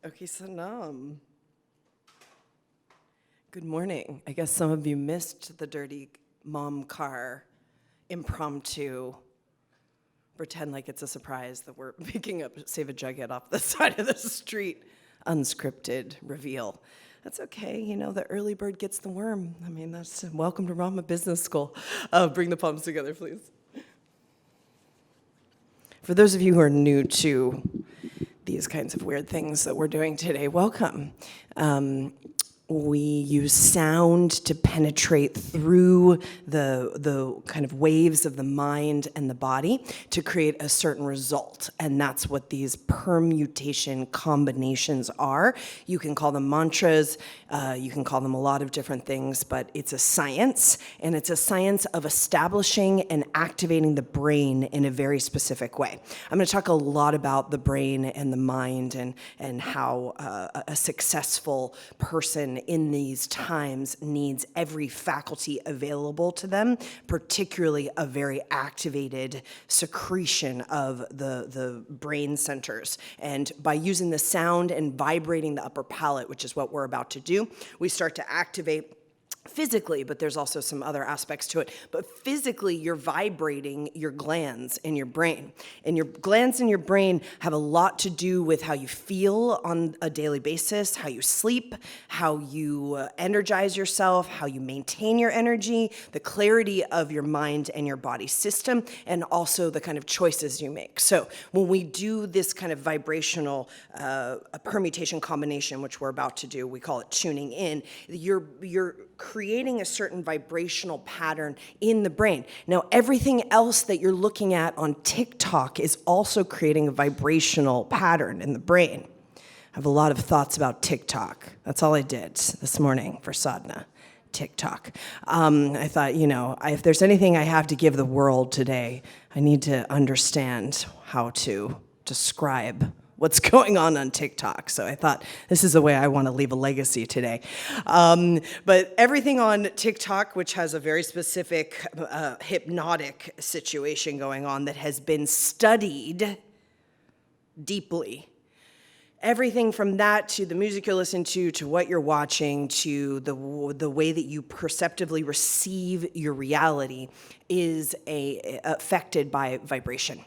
Okay, Sanam. Good morning. I guess some of you missed the Dirty Mom Car impromptu pretend like it's a surprise that we're picking up Save a Jagat off the side of the street unscripted reveal. That's okay, you know, the early bird gets the worm. I mean, that's welcome to Rama Business School. Bring the palms together, please. For those of you who are new to these kinds of weird things that we're doing today, welcome. We use sound to penetrate through the kind of waves of the mind and the body to create a certain result. And that's what these permutation combinations are. You can call them mantras, you can call them a lot of different things, but it's a science, and it's a science of establishing and activating the brain in a very specific way. I'm going to talk a lot about the brain and the mind and how a successful person in these times needs every faculty available to them, particularly a very activated secretion of the brain centers. And by using the sound and vibrating the upper palate, which is what we're about to do, we start to activate physically, but there's also some other aspects to it. But physically, you're vibrating your glands in your brain. And your glands in your brain have a lot to do with how you feel on a daily basis, how you sleep, how you energize yourself, how you maintain your energy, the clarity of your mind and your body system, and also the kind of choices you make. So when we do this kind of vibrational a permutation combination, which we're about to do, we call it tuning in, you're creating a certain vibrational pattern in the brain. Now, everything else that you're looking at on TikTok is also creating a vibrational pattern in the brain. I have a lot of thoughts about TikTok. That's all I did this morning for sadhana. TikTok. I thought, you know, if there's anything I have to give the world today, I need to understand how to describe what's going on TikTok. So I thought this is the way I want to leave a legacy today. But everything on TikTok, which has a very specific hypnotic situation going on that has been studied deeply. Everything from that to the music you're listening to what you're watching, to the way that you perceptively receive your reality is affected by vibration.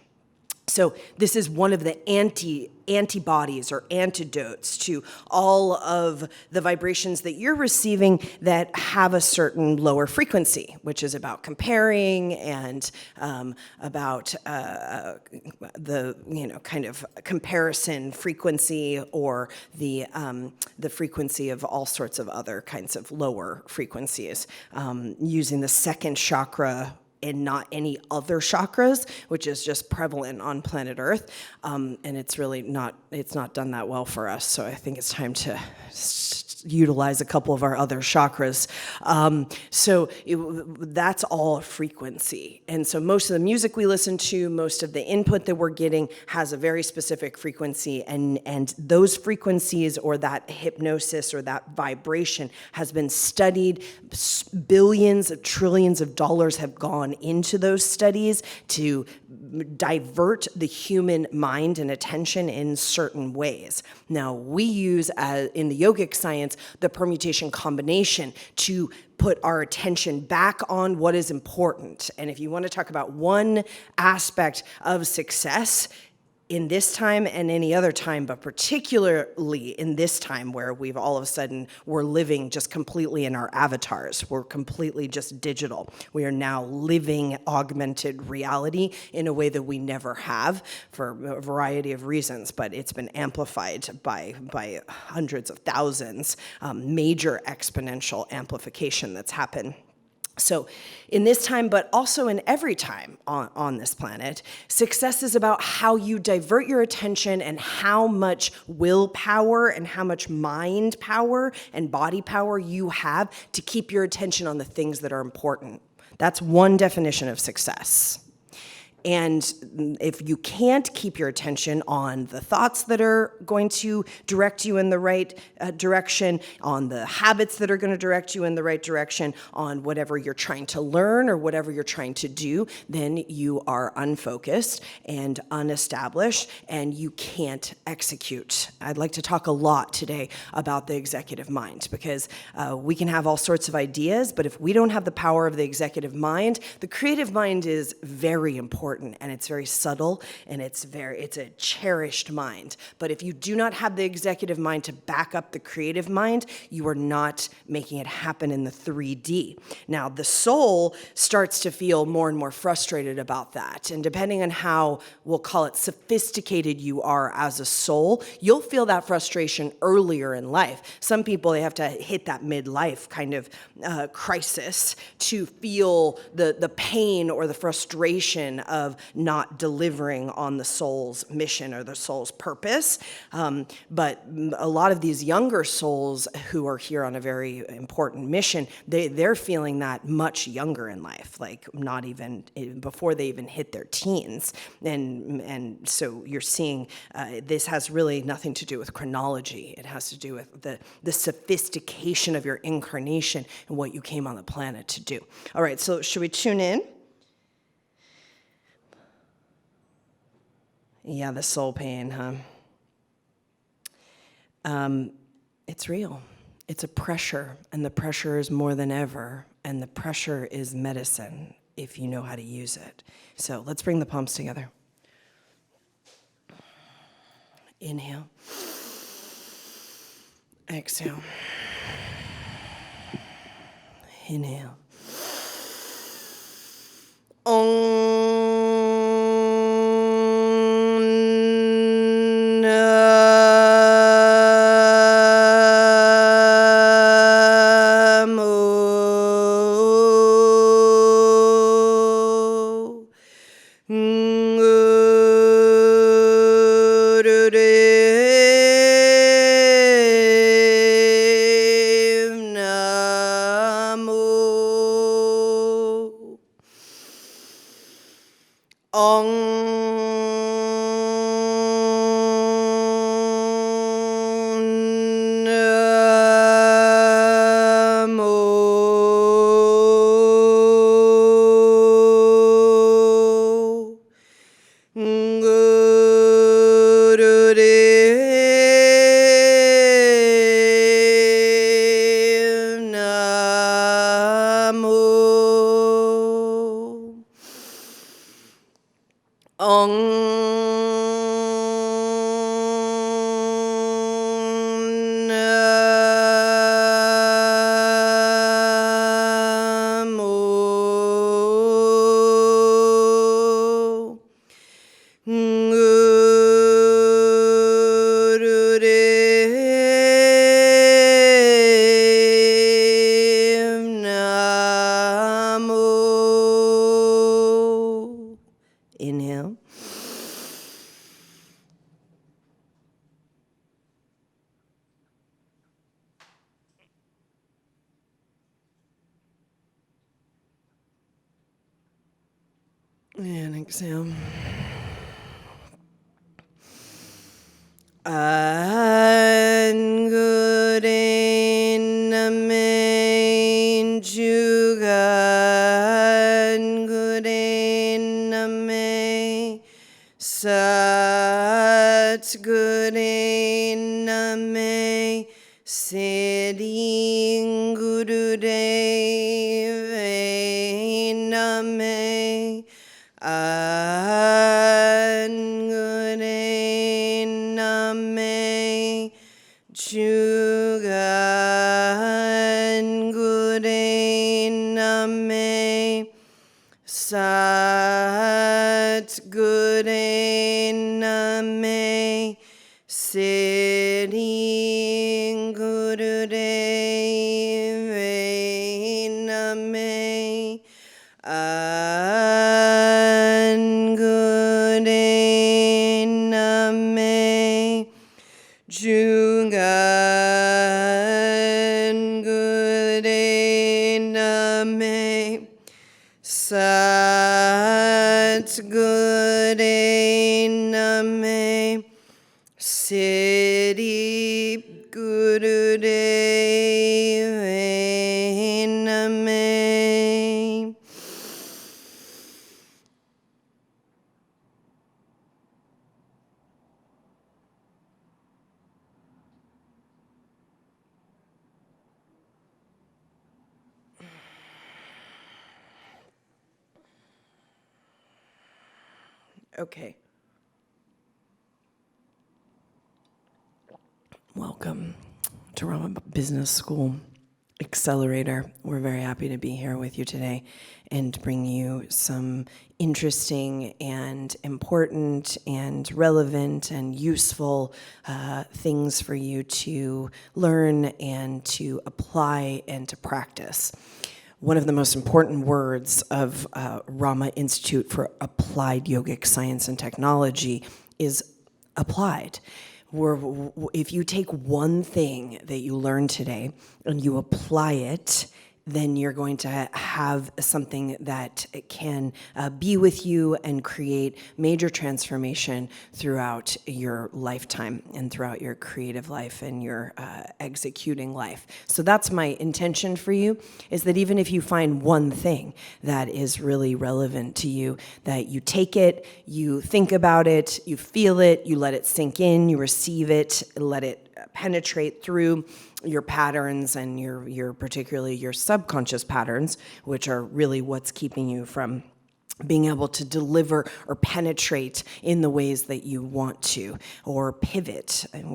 So this is one of the antibodies or antidotes to all of the vibrations that you're receiving that have a certain lower frequency, which is about comparing and about the kind of comparison frequency, or the frequency of all sorts of other kinds of lower frequencies, using the second chakra and not any other chakras, which is just prevalent on planet Earth. And it's really not done that well for us. So I think it's time to utilize a couple of our other chakras. That's all frequency. And so most of the music we listen to, most of the input that we're getting has a very specific frequency, and those frequencies or that hypnosis or that vibration has been studied. Billions of trillions of dollars have gone into those studies to divert the human mind and attention in certain ways. Now, we use, in the yogic science, the permutation combination to put our attention back on what is important. And if you want to talk about one aspect of success in this time and any other time, but particularly in this time where we've all of a sudden, we're living just completely in our avatars. We're completely just digital. We are now living augmented reality in a way that we never have for a variety of reasons, but it's been amplified by hundreds of thousands, major exponential amplification that's happened So in this time, but also in every time on this planet, success is about how you divert your attention and how much willpower and how much mind power and body power you have to keep your attention on the things that are important. That's one definition of success. And if you can't keep your attention on the thoughts that are going to direct you in the right direction, on the habits that are going to direct you in the right direction, on whatever you're trying to learn or whatever you're trying to do, then you are unfocused and unestablished and you can't execute. I'd like to talk a lot today about the executive mind because we can have all sorts of ideas, but if we don't have the power of the executive mind, the creative mind is very important. And it's very subtle and it's a cherished mind. But if you do not have the executive mind to back up the creative mind, you are not making it happen in the 3D. Now, the soul starts to feel more and more frustrated about that. And depending on how, we'll call it sophisticated you are as a soul, you'll feel that frustration earlier in life. Some people, they have to hit that midlife kind of crisis to feel the pain or the frustration of not delivering on the soul's mission or the soul's purpose. But a lot of these younger souls who are here on a very important mission, they're feeling that much younger in life, like not even before they even hit their teens. And so you're seeing this has really nothing to do with chronology. It has to do with the sophistication of your incarnation and what you came on the planet to do. All right, so should we tune in? Yeah, the soul pain, huh? It's real. It's a pressure, and the pressure is more than ever, and the pressure is medicine if you know how to use it. So let's bring the palms together. Inhale. Exhale. Inhale. Inhale. And exhale. Angudiname Jagat Angudiname Sat Gudiname Siddhi Gurudev Name Angudiname Jugan Gudiname Sat Gudiname Siddhi Gurudev Name Jugan Gude Name Sat Gude Name Siddhi Guru Deva Name. Okay. Welcome to Rama Business School Accelerator. We're very happy to be here with you today and bring you some interesting and important and relevant and useful things for you to learn and to apply and to practice. One of the most important words of Rama Institute for Applied Yogic Science and Technology is applied. If you take one thing that you learn today and you apply it, then you're going to have something that can be with you and create major transformation throughout your lifetime and throughout your creative life and your executing life. So that's my intention for you, is that even if you find one thing that is really relevant to you, that you take it, you think about it, you feel it, you let it sink in, you receive it, let it penetrate through your patterns and your particularly your subconscious patterns, which are really what's keeping you from being able to deliver or penetrate in the ways that you want to, or pivot. And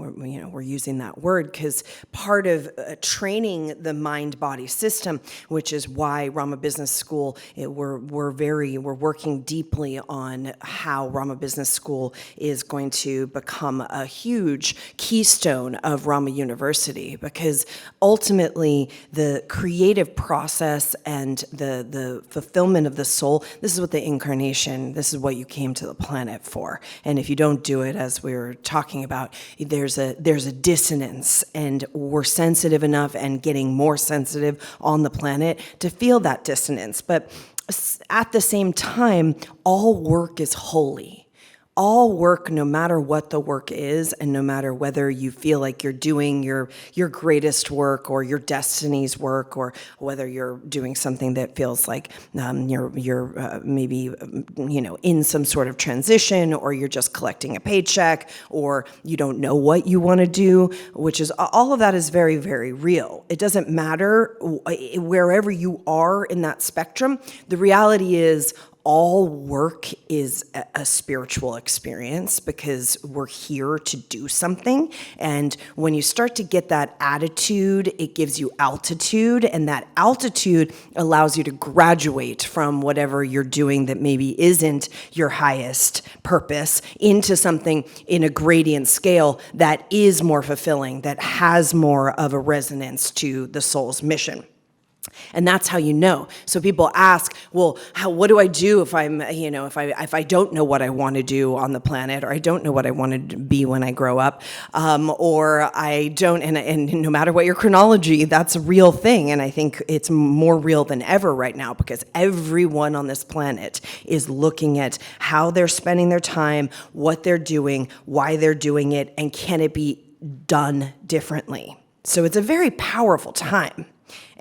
we're using that word because part of training the mind-body system, which is why Rama Business School, we're working deeply on how Rama Business School is going to become a huge keystone of Rama University, because ultimately the creative process and the fulfillment of the soul, this is what the incarnation, this is what you came to the planet for. And if you don't do it, as we were talking about, there's a dissonance, and we're sensitive enough and getting more sensitive on the planet to feel that dissonance. But at the same time, all work is holy. All work, no matter what the work is, and no matter whether you feel like you're doing your greatest work or your destiny's work, or whether you're doing something that feels like you're maybe in some sort of transition, or you're just collecting a paycheck, or you don't know what you want to do, which is all of that is very, very real. It doesn't matter wherever you are in that spectrum. The reality is, all work is a spiritual experience, because we're here to do something. And when you start to get that attitude, it gives you altitude, and that altitude allows you to graduate from whatever you're doing that maybe isn't your highest purpose into something in a gradient scale that is more fulfilling, that has more of a resonance to the soul's mission. And that's how you know. So people ask, well, what do I do if I'm, if I don't know what I want to do on the planet, or I don't know what I want to be when I grow up, or I don't, and no matter what your chronology, that's a real thing. And I think it's more real than ever right now, because everyone on this planet is looking at how they're spending their time, what they're doing, why they're doing it, and can it be done differently. So it's a very powerful time.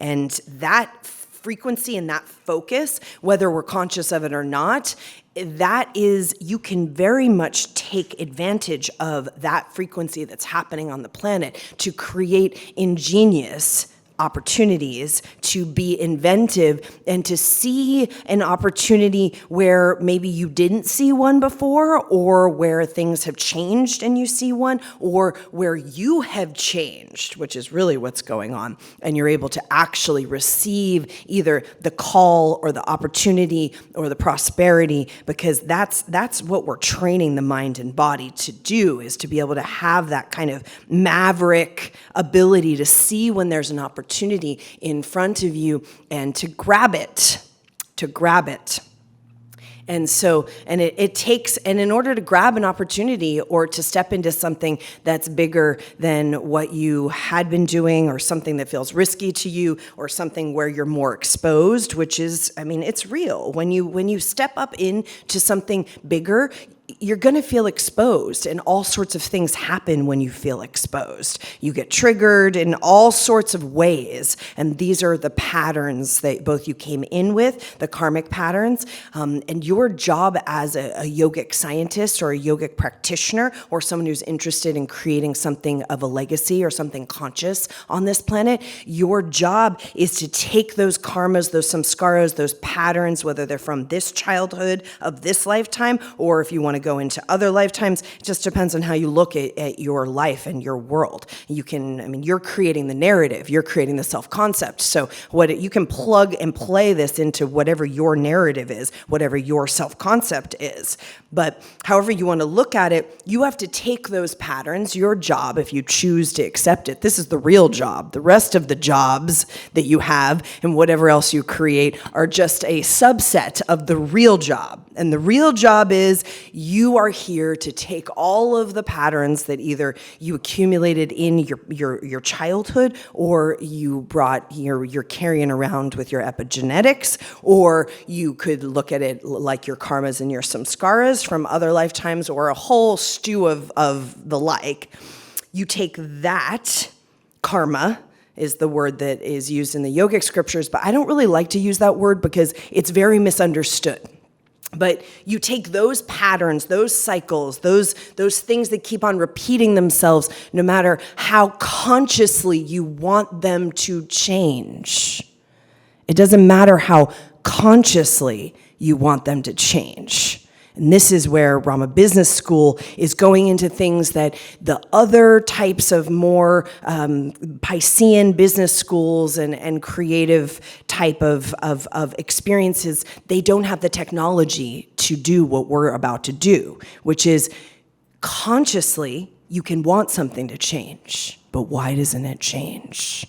And that frequency and that focus, whether we're conscious of it or not, that is, you can very much take advantage of that frequency that's happening on the planet to create ingenious opportunities, to be inventive, and to see an opportunity where maybe you didn't see one before, or where things have changed and you see one, or where you have changed, which is really what's going on, and you're able to actually receive either the call or the opportunity or the prosperity, because that's what we're training the mind and body to do, is to be able to have that kind of maverick ability to see when there's an opportunity in front of you and to grab it. And so, and it takes, and in order to grab an opportunity or to step into something that's bigger than what you had been doing, or something that feels risky to you, or something where you're more exposed, which is, I mean, it's real. When you step up into something bigger, you're going to feel exposed, and all sorts of things happen when you feel exposed. You get triggered in all sorts of ways, and these are the patterns that both you came in with, the karmic patterns, and your job as a yogic scientist or a yogic practitioner or someone who's interested in creating something of a legacy or something conscious on this planet, your job is to take those karmas, those samskaras, those patterns, whether they're from this childhood of this lifetime, or if you want to go into other lifetimes. It just depends on how you look at your life and your world. You can, I mean, you're creating the narrative, you're creating the self-concept. So you can plug and play this into whatever your narrative is, whatever your self-concept is. But however you want to look at it, you have to take those patterns, your job, if you choose to accept it. This is the real job. The rest of the jobs that you have and whatever else you create are just a subset of the real job. And the real job is you are here to take all of the patterns that either you accumulated in your childhood, or you're carrying around with your epigenetics, or you could look at it like your karmas and your samskaras from other lifetimes, or a whole stew of the like. You take that karma, is the word that is used in the yogic scriptures, but I don't really like to use that word because it's very misunderstood. But you take those patterns, those cycles, those things that keep on repeating themselves, no matter how consciously you want them to change. It doesn't matter how consciously you want them to change. And this is where Rama Business School is going into things that the other types of more Piscean business schools and creative type of experiences, they don't have the technology to do what we're about to do, which is consciously you can want something to change, but why doesn't it change?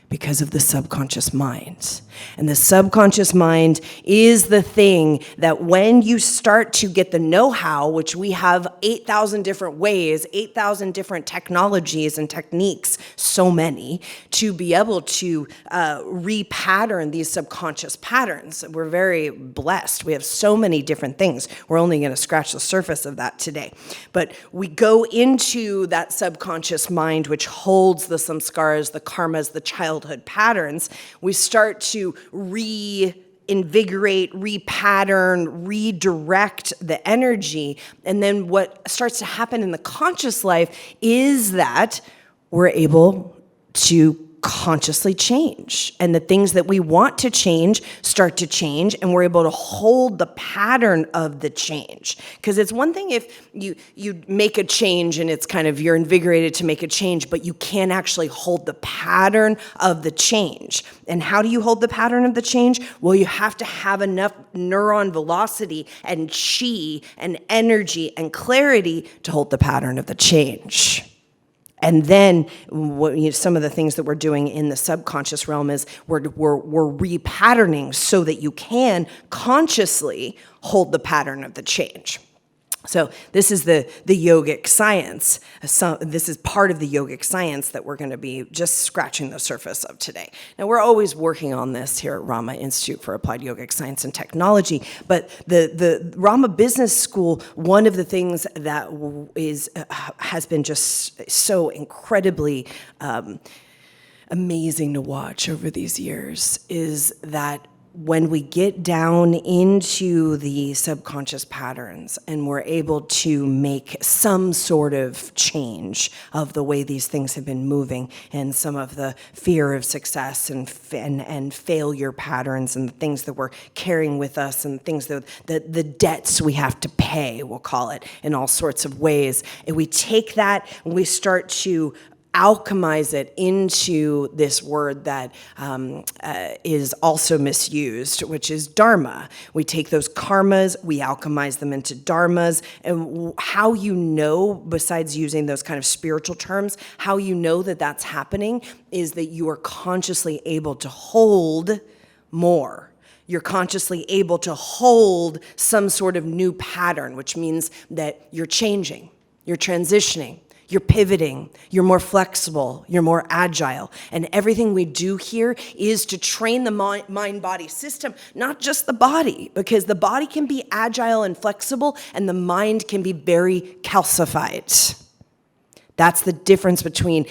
Because of the subconscious mind. And the subconscious mind is the thing that when you start to get the know-how, which we have 8,000 different ways, 8,000 different technologies and techniques, so many, to be able to repattern these subconscious patterns. We're very blessed. We have so many different things. We're only going to scratch the surface of that today. But we go into that subconscious mind, which holds the samskaras, the karmas, the childhood patterns. We start to reinvigorate, repattern, redirect the energy. And then what starts to happen in the conscious life is that we're able to consciously change. And the things that we want to change start to change, and we're able to hold the pattern of the change. Because it's one thing if you make a change and it's kind of, you're invigorated to make a change, but you can't actually hold the pattern of the change. And how do you hold the pattern of the change? Well, you have to have enough neuron velocity and chi and energy and clarity to hold the pattern of the change. And then some of the things that we're doing in the subconscious realm is we're repatterning so that you can consciously hold the pattern of the change. So this is the yogic science. This is part of the yogic science that we're going to be just scratching the surface of today. Now, we're always working on this here at Rama Institute for Applied Yogic Science and Technology, but the Rama Business School, one of the things that has been just so incredibly amazing to watch over these years is that when we get down into the subconscious patterns and we're able to make some sort of change of the way these things have been moving, and some of the fear of success and failure patterns and the things that we're carrying with us and things that the debts we have to pay, we'll call it, in all sorts of ways, and we take that and we start to alchemize it into this word that is also misused, which is dharma. We take those karmas, we alchemize them into dharmas, and how you know, besides using those kind of spiritual terms, how you know that that's happening is that you are consciously able to hold more. You're consciously able to hold some sort of new pattern, which means that you're changing, you're transitioning, you're pivoting, you're more flexible, you're more agile. And everything we do here is to train the mind-body system, not just the body, because the body can be agile and flexible, and the mind can be very calcified. That's the difference between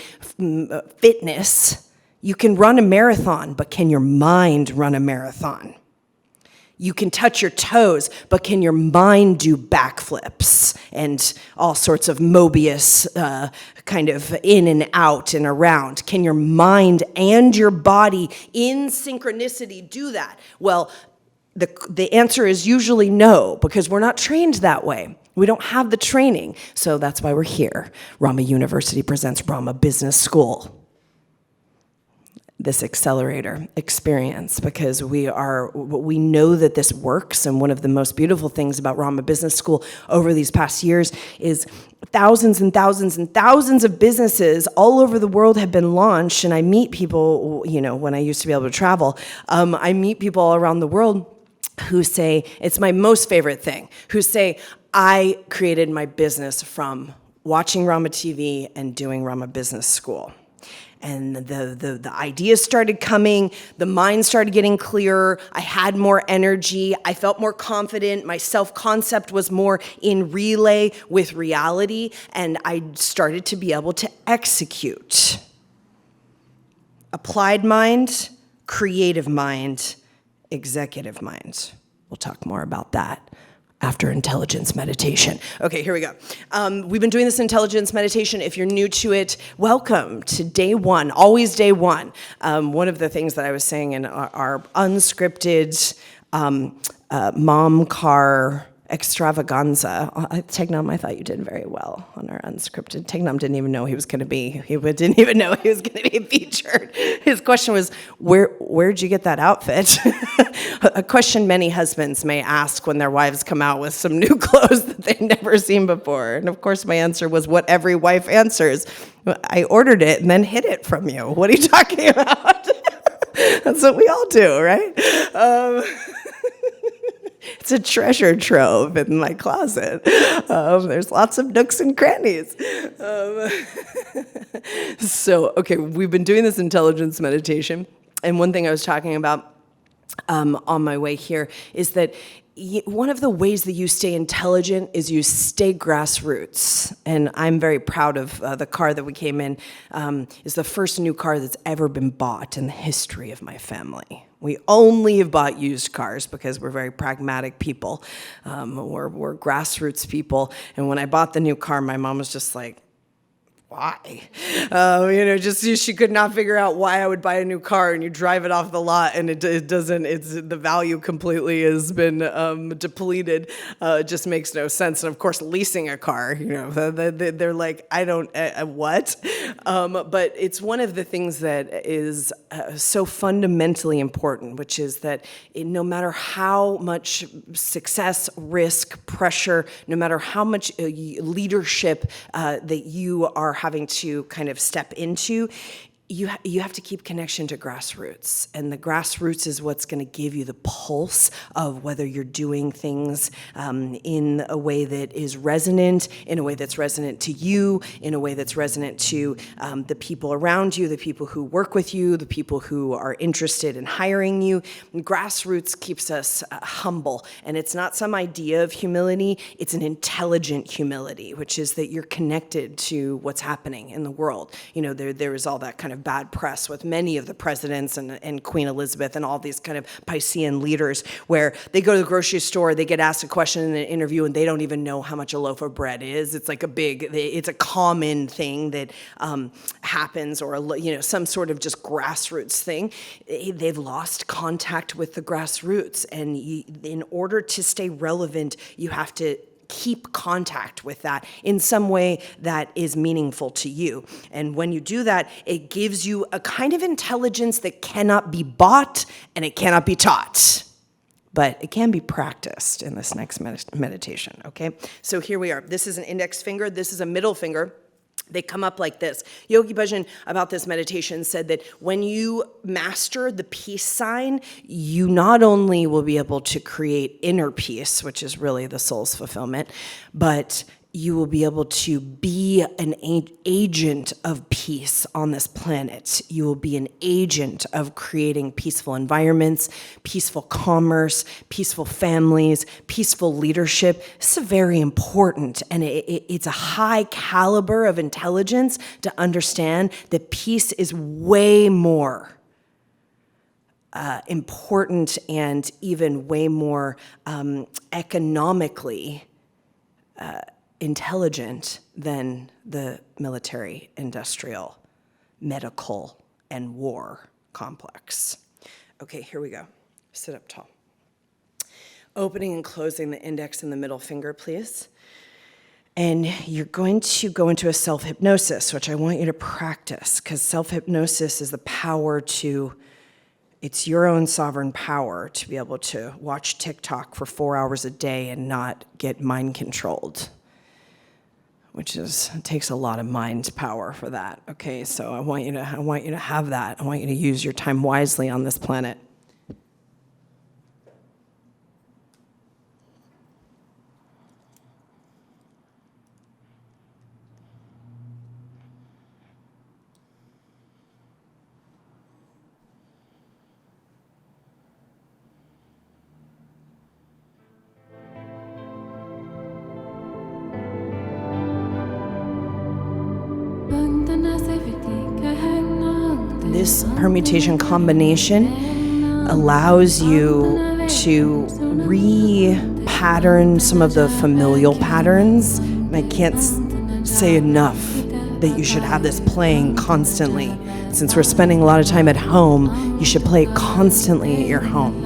fitness. You can run a marathon, but can your mind run a marathon? You can touch your toes, but can your mind do backflips and all sorts of Mobius kind of in and out and around? Can your mind and your body in synchronicity do that? Well, the answer is usually no, because we're not trained that way. We don't have the training. So that's why we're here. Rama University presents Rama Business School. This accelerator experience, because we know that this works. And one of the most beautiful things about Rama Business School over these past years is thousands and thousands and thousands of businesses all over the world have been launched. And I meet people, when I used to be able to travel, I meet people all around the world who say, it's my most favorite thing, who say, I created my business from watching Rama TV and doing Rama Business School. And the ideas started coming, the mind started getting clearer, I had more energy, I felt more confident, my self-concept was more in relay with reality, and I started to be able to execute. Applied mind, creative mind, executive mind. We'll talk more about that after intelligence meditation. Okay, here we go. We've been doing this intelligence meditation. If you're new to it, welcome to day one, always day one. One of the things that I was saying in our unscripted mom car extravaganza. Tegnam, I thought you did very well on our unscripted. Tegnam didn't even know he didn't even know he was going to be featured. His question was, where'd you get that outfit? A question many husbands may ask when their wives come out with some new clothes that they've never seen before. And of course my answer was what every wife answers. I ordered it and then hid it from you. What are you talking about? That's what we all do, right? It's a treasure trove in my closet. There's lots of nooks and crannies. Okay, we've been doing this intelligence meditation, and one thing I was talking about on my way here is that one of the ways that you stay intelligent is you stay grassroots. And I'm very proud of the car that we came in. Is the first new car that's ever been bought in the history of my family. We only have bought used cars because we're very pragmatic people. We're grassroots people. And when I bought the new car, my mom was just like, why? She could not figure out why I would buy a new car, and you drive it off the lot and the value completely has been depleted. It just makes no sense. And of course, leasing a car, they're like, I don't, what? But it's one of the things that is so fundamentally important, which is that no matter how much success, risk, pressure, no matter how much leadership that you are having to kind of step into, you have to keep connection to grassroots. And the grassroots is what's going to give you the pulse of whether you're doing things in a way that is resonant, in a way that's resonant to you, in a way that's resonant to the people around you, the people who work with you, the people who are interested in hiring you. And grassroots keeps us humble. And it's not some idea of humility, it's an intelligent humility, which is that you're connected to what's happening in the world. There is all that kind of bad press with many of the presidents and Queen Elizabeth and all these kind of Piscean leaders where they go to the grocery store, they get asked a question in an interview and they don't even know how much a loaf of bread is. It's like it's a common thing that happens, or some sort of just grassroots thing. They've lost contact with the grassroots, and in order to stay relevant, you have to keep contact with that in some way that is meaningful to you. And when you do that, it gives you a kind of intelligence that cannot be bought and it cannot be taught. But it can be practiced in this next meditation, okay? So here we are. This is an index finger. This is a middle finger. They come up like this. Yogi Bhajan, about this meditation, said that when you master the peace sign, you not only will be able to create inner peace, which is really the soul's fulfillment, but you will be able to be an agent of peace on this planet. You will be an agent of creating peaceful environments, peaceful commerce, peaceful families, peaceful leadership. This is very important, and it's a high caliber of intelligence to understand that peace is way more important and even way more economically intelligent than the military, industrial, medical, and war complex. Okay, here we go. Sit up tall. Opening and closing the index and the middle finger, please. And you're going to go into a self-hypnosis, which I want you to practice, because self-hypnosis is the power to, it's your own sovereign power to be able to watch TikTok for 4 hours a day and not get mind controlled. Which is, it takes a lot of mind power for that. Okay, so I want you to have that. I want you to use your time wisely on this planet. This permutation combination allows you to re-pattern some of the familial patterns. And I can't say enough that you should have this playing constantly. Since we're spending a lot of time at home, you should play it constantly at your home.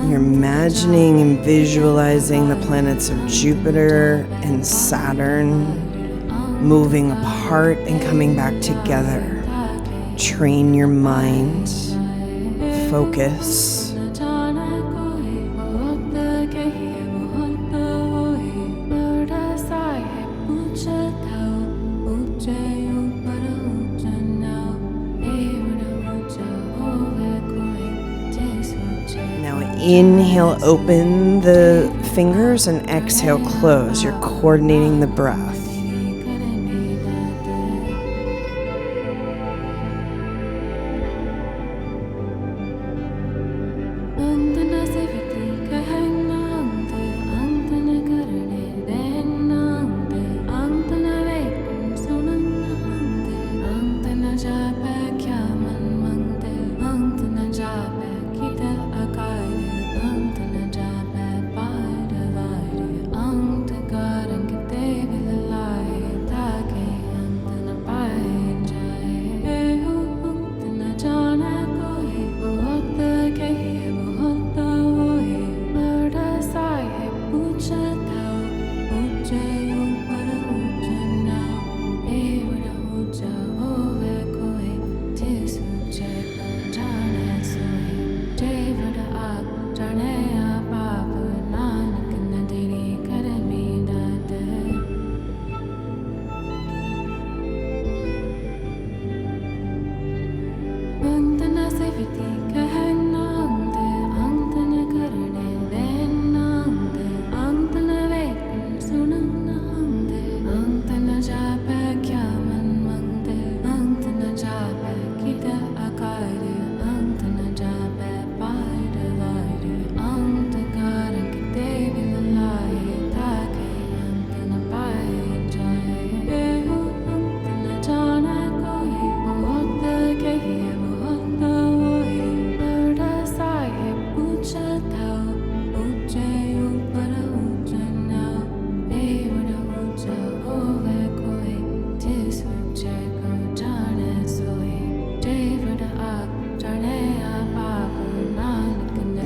You're imagining and visualizing the planets of Jupiter and Saturn moving apart and coming back together. Train your mind, focus. Inhale, open the fingers, and exhale, close. You're coordinating the breath.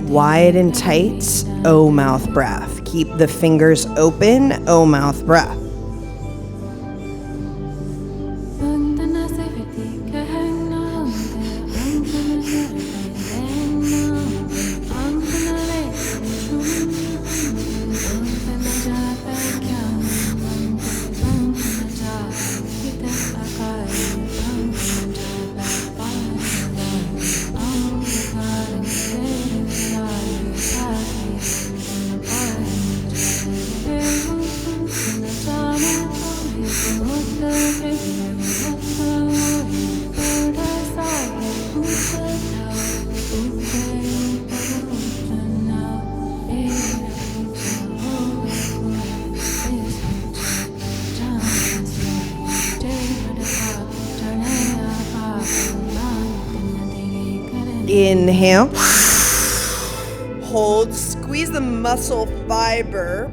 Wide and tight, O mouth breath. Keep the fingers open, O mouth breath. Inhale. Hold. Squeeze the muscle fiber.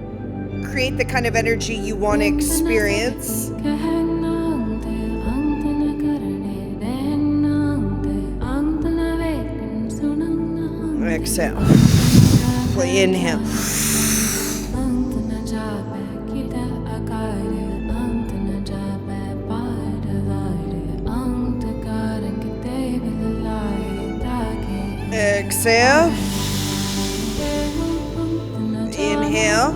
Create the kind of energy you want to experience. Exhale. Inhale. Exhale. Inhale.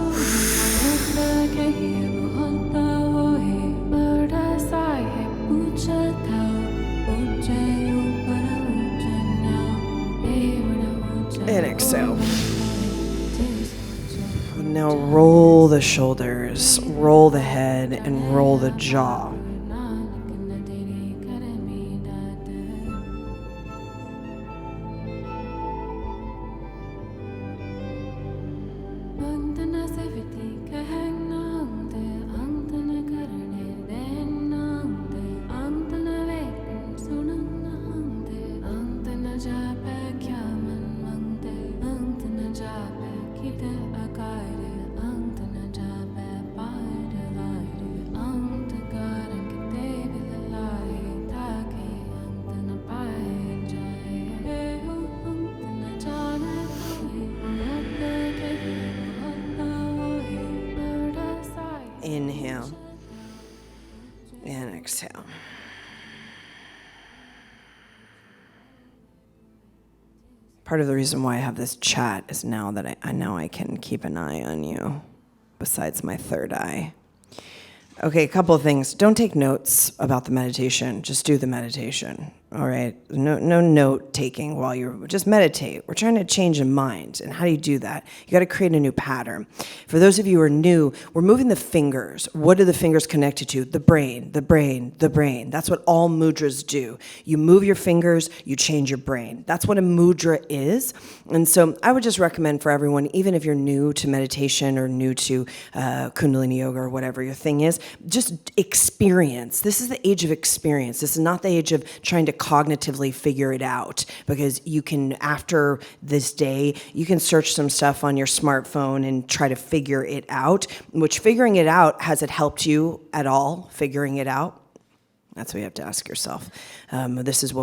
And exhale. Now roll the shoulders, roll the head, and roll the jaw. Inhale and exhale. Part of the reason why I have this chat is now that I know I can keep an eye on you besides my third eye. Okay, a couple of things. Don't take notes about the meditation. Just do the meditation. All right? No note taking while you're just meditate. We're trying to change a mind. And how do you do that? You got to create a new pattern. For those of you who are new, we're moving the fingers. What are the fingers connected to? The brain, the brain, the brain. That's what all mudras do. You move your fingers, you change your brain. That's what a mudra is. And so I would just recommend for everyone, even if you're new to meditation or new to Kundalini yoga or whatever your thing is, just experience. This is the age of experience. This is not the age of trying to cognitively figure it out, because you can, after this day, you can search some stuff on your smartphone and try to figure it out, which figuring it out, has it helped you at all figuring it out? That's what you have to ask yourself. This is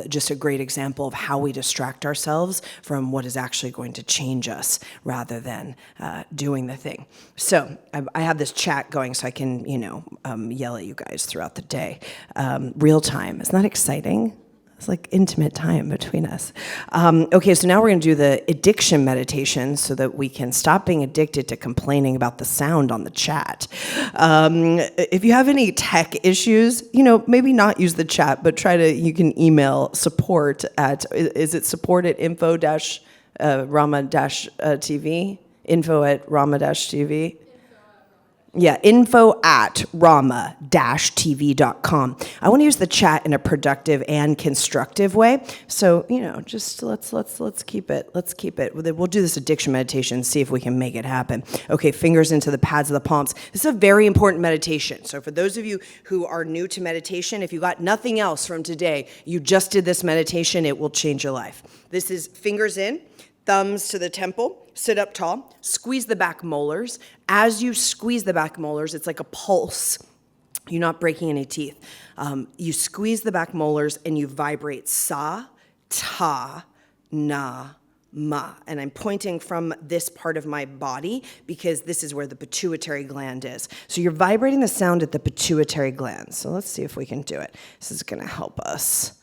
just a great example of how we distract ourselves from what is actually going to change us rather than doing the thing. So I have this chat going so I can, yell at you guys throughout the day. Real time. Isn't that exciting? It's like intimate time between us. Okay, so now we're going to do the addiction meditation so that we can stop being addicted to complaining about the sound on the chat. If you have any tech issues, maybe not use the chat, but you can email support at, is it support at info-rama-tv? Info@rama-tv? Yeah, info@rama-tv.com. I want to use the chat in a productive and constructive way. So, just let's keep it. We'll do this addiction meditation, see if we can make it happen. Okay, fingers into the pads of the palms. This is a very important meditation. So for those of you who are new to meditation, if you got nothing else from today, you just did this meditation, it will change your life. This is fingers in, thumbs to the temple. Sit up tall, squeeze the back molars. As you squeeze the back molars, it's like a pulse. You're not breaking any teeth. You squeeze the back molars and you vibrate sa, ta, na, ma. And I'm pointing from this part of my body because this is where the pituitary gland is. So you're vibrating the sound at the pituitary gland. So let's see if we can do it. This is going to help us.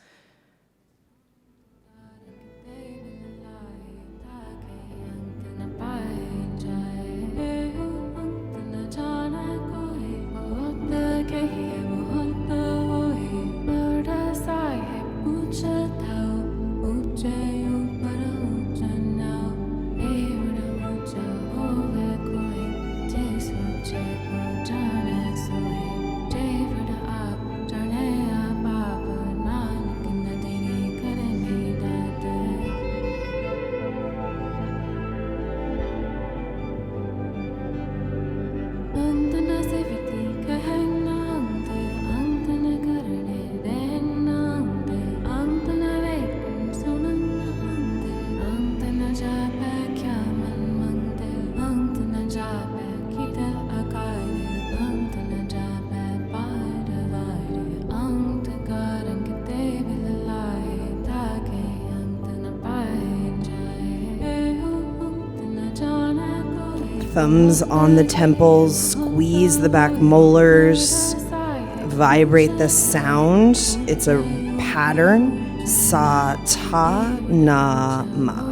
Thumbs on the temples, squeeze the back molars, vibrate the sound. It's a pattern. Sa, ta, na, ma.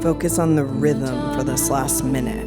Focus on the rhythm for this last minute.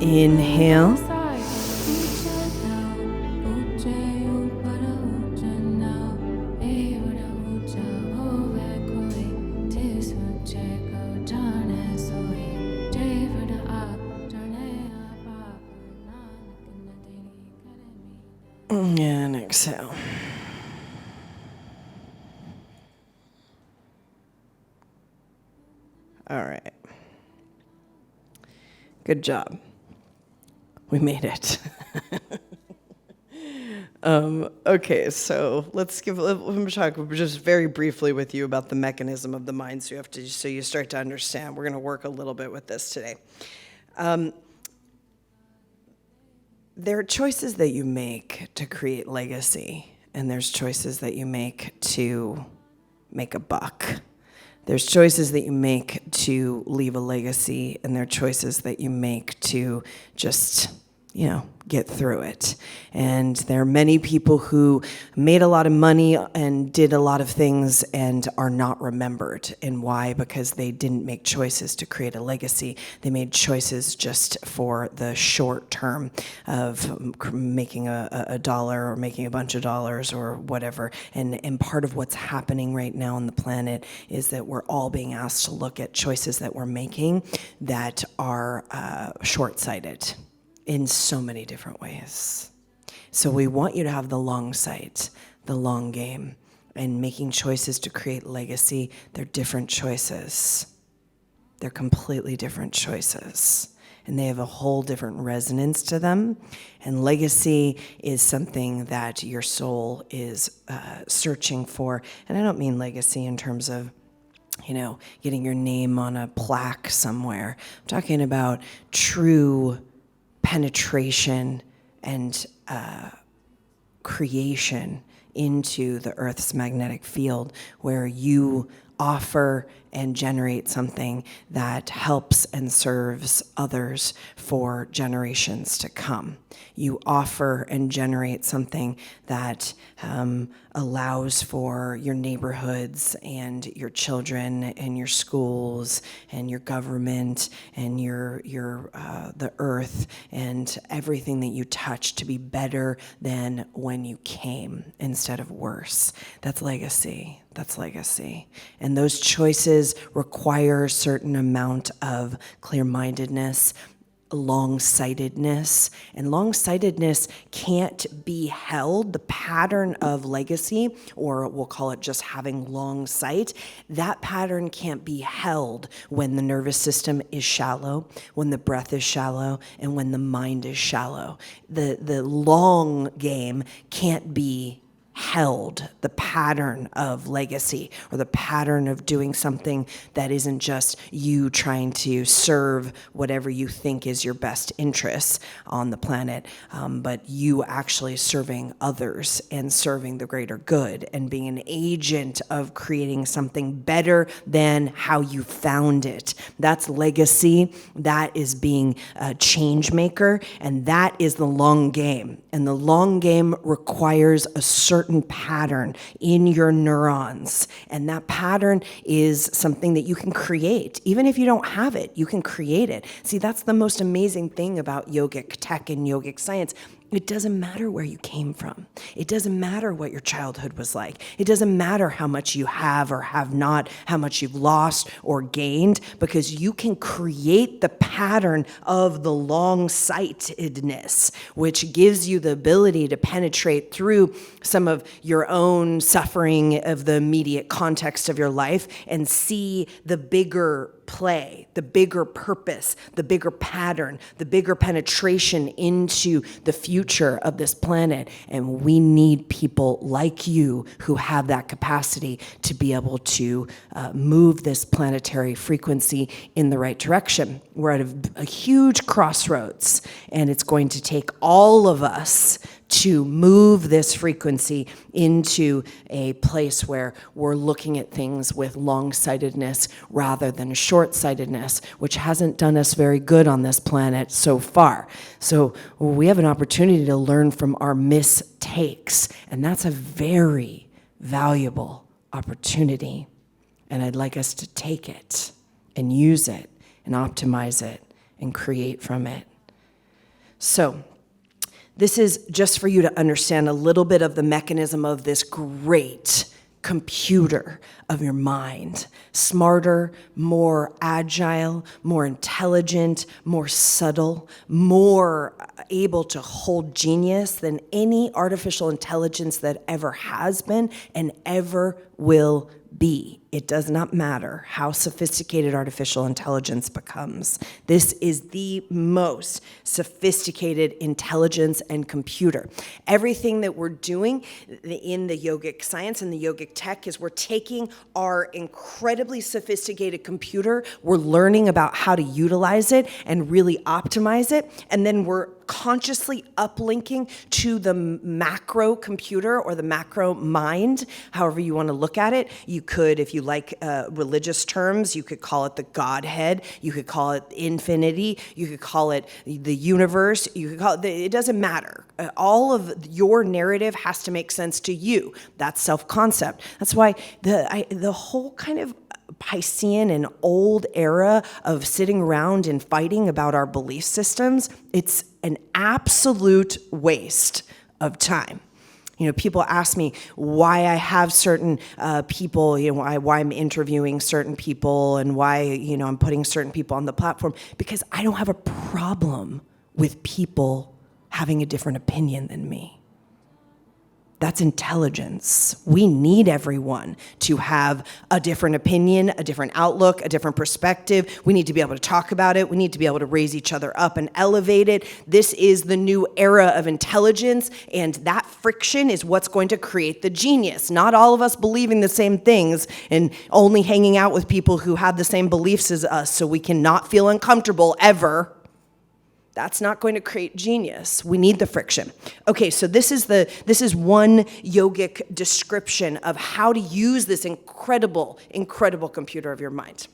Inhale. And exhale. All right. Good job. We made it. Okay, so let me talk just very briefly with you about the mechanism of the mind, so you start to understand. We're going to work a little bit with this today. There are choices that you make to create legacy, and there's choices that you make to make a buck. There's choices that you make to leave a legacy, and there are choices that you make to just get through it. And there are many people who made a lot of money and did a lot of things and are not remembered. And why? Because they didn't make choices to create a legacy. They made choices just for the short term of making a dollar or making a bunch of dollars or whatever. And part of what's happening right now on the planet is that we're all being asked to look at choices that we're making that are short-sighted in so many different ways. So we want you to have the long sight, the long game, and making choices to create legacy. They're different choices. They're completely different choices. And they have a whole different resonance to them. And legacy is something that your soul is searching for. And I don't mean legacy in terms of getting your name on a plaque somewhere. I'm talking about true penetration and creation into the Earth's magnetic field, where you offer and generate something that helps and serves others for generations to come. You offer and generate something that allows for your neighborhoods and your children and your schools and your government and your the earth and everything that you touch to be better than when you came instead of worse. That's legacy. That's legacy. And those choices require a certain amount of clear-mindedness, long-sightedness, and long-sightedness can't be held. The pattern of legacy, or we'll call it just having long sight, that pattern can't be held when the nervous system is shallow, when the breath is shallow, and when the mind is shallow. The long game can't be held, the pattern of legacy or the pattern of doing something that isn't just you trying to serve whatever you think is your best interests on the planet, but you actually serving others and serving the greater good and being an agent of creating something better than how you found it. That's legacy. That is being a change maker, and that is the long game. And the long game requires a certain pattern in your neurons. And that pattern is something that you can create. Even if you don't have it, you can create it. See, that's the most amazing thing about yogic tech and yogic science. It doesn't matter where you came from. It doesn't matter what your childhood was like. It doesn't matter how much you have or have not, how much you've lost or gained, because you can create the pattern of the long-sightedness, which gives you the ability to penetrate through some of your own suffering of the immediate context of your life and see the bigger play, the bigger purpose, the bigger pattern, the bigger penetration into the future of this planet. And we need people like you who have that capacity to be able to move this planetary frequency in the right direction. We're at a huge crossroads, and it's going to take all of us to move this frequency into a place where we're looking at things with long-sightedness rather than short-sightedness, which hasn't done us very good on this planet so far. So we have an opportunity to learn from our mistakes, and that's a very valuable opportunity. And I'd like us to take it and use it and optimize it and create from it. So this is just for you to understand a little bit of the mechanism of this great computer of your mind. Smarter, more agile, more intelligent, more subtle, more able to hold genius than any artificial intelligence that ever has been and ever will be. It does not matter how sophisticated artificial intelligence becomes. This is the most sophisticated intelligence and computer. Everything that we're doing in the yogic science and the yogic tech is we're taking our incredibly sophisticated computer, we're learning about how to utilize it and really optimize it, and then we're consciously uplinking to the macro computer or the macro mind, however you want to look at it. You could, if you you like religious terms, you could call it the Godhead, you could call it infinity, you could call it the universe, you could call it, it doesn't matter. All of your narrative has to make sense to you. That's self-concept. That's why the whole kind of Piscean and old era of sitting around and fighting about our belief systems, it's an absolute waste of time. People ask me why I have certain people, why I'm interviewing certain people and why, I'm putting certain people on the platform, because I don't have a problem with people having a different opinion than me. That's intelligence. We need everyone to have a different opinion, a different outlook, a different perspective. We need to be able to talk about it. We need to be able to raise each other up and elevate it. This is the new era of intelligence, and that friction is what's going to create the genius. Not all of us believing the same things and only hanging out with people who have the same beliefs as us so we cannot feel uncomfortable ever. That's not going to create genius. We need the friction. Okay, so this is one yogic description of how to use this incredible computer of your mind.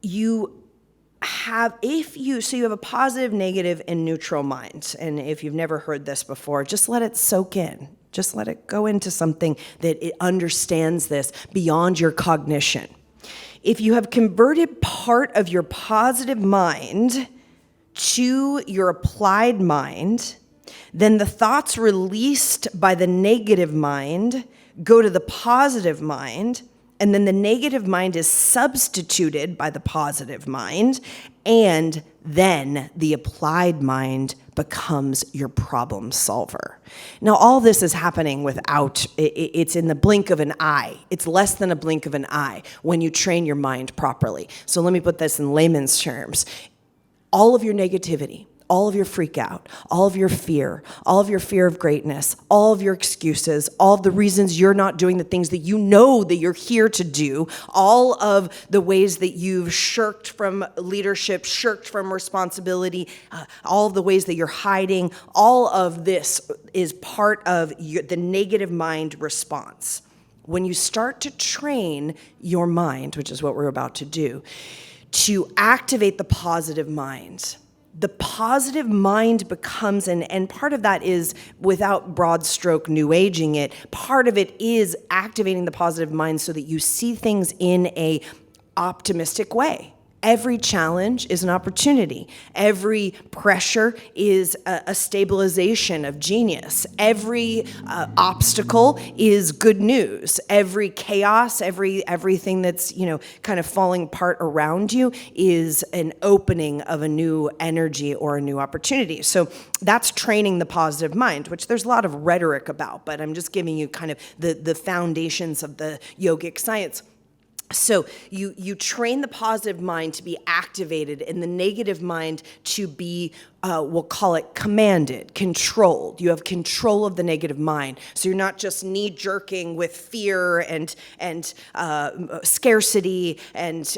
You have a positive, negative, and neutral mind. And if you've never heard this before, just let it soak in. Just let it go into something that it understands this beyond your cognition. If you have converted part of your positive mind to your applied mind, then the thoughts released by the negative mind go to the positive mind, and then the negative mind is substituted by the positive mind, and then the applied mind becomes your problem solver. Now, all this is happening it's in the blink of an eye. It's less than a blink of an eye when you train your mind properly. So let me put this in layman's terms. All of your negativity, all of your freak out, all of your fear of greatness, all of your excuses, all of the reasons you're not doing the things that you know that you're here to do, all of the ways that you've shirked from leadership, shirked from responsibility, all of the ways that you're hiding, all of this is part of the negative mind response. When you start to train your mind, which is what we're about to do, to activate the positive mind. The positive mind becomes, and part of that is, without broad stroke new aging it, part of it is activating the positive mind so that you see things in a optimistic way. Every challenge is an opportunity. Every pressure is a stabilization of genius. Every obstacle is good news. Every chaos, everything that's kind of falling apart around you is an opening of a new energy or a new opportunity. So that's training the positive mind, which there's a lot of rhetoric about, but I'm just giving you kind of the foundations of the yogic science. So you train the positive mind to be activated and the negative mind to be, we'll call it commanded, controlled. You have control of the negative mind. So you're not just knee-jerking with fear and scarcity and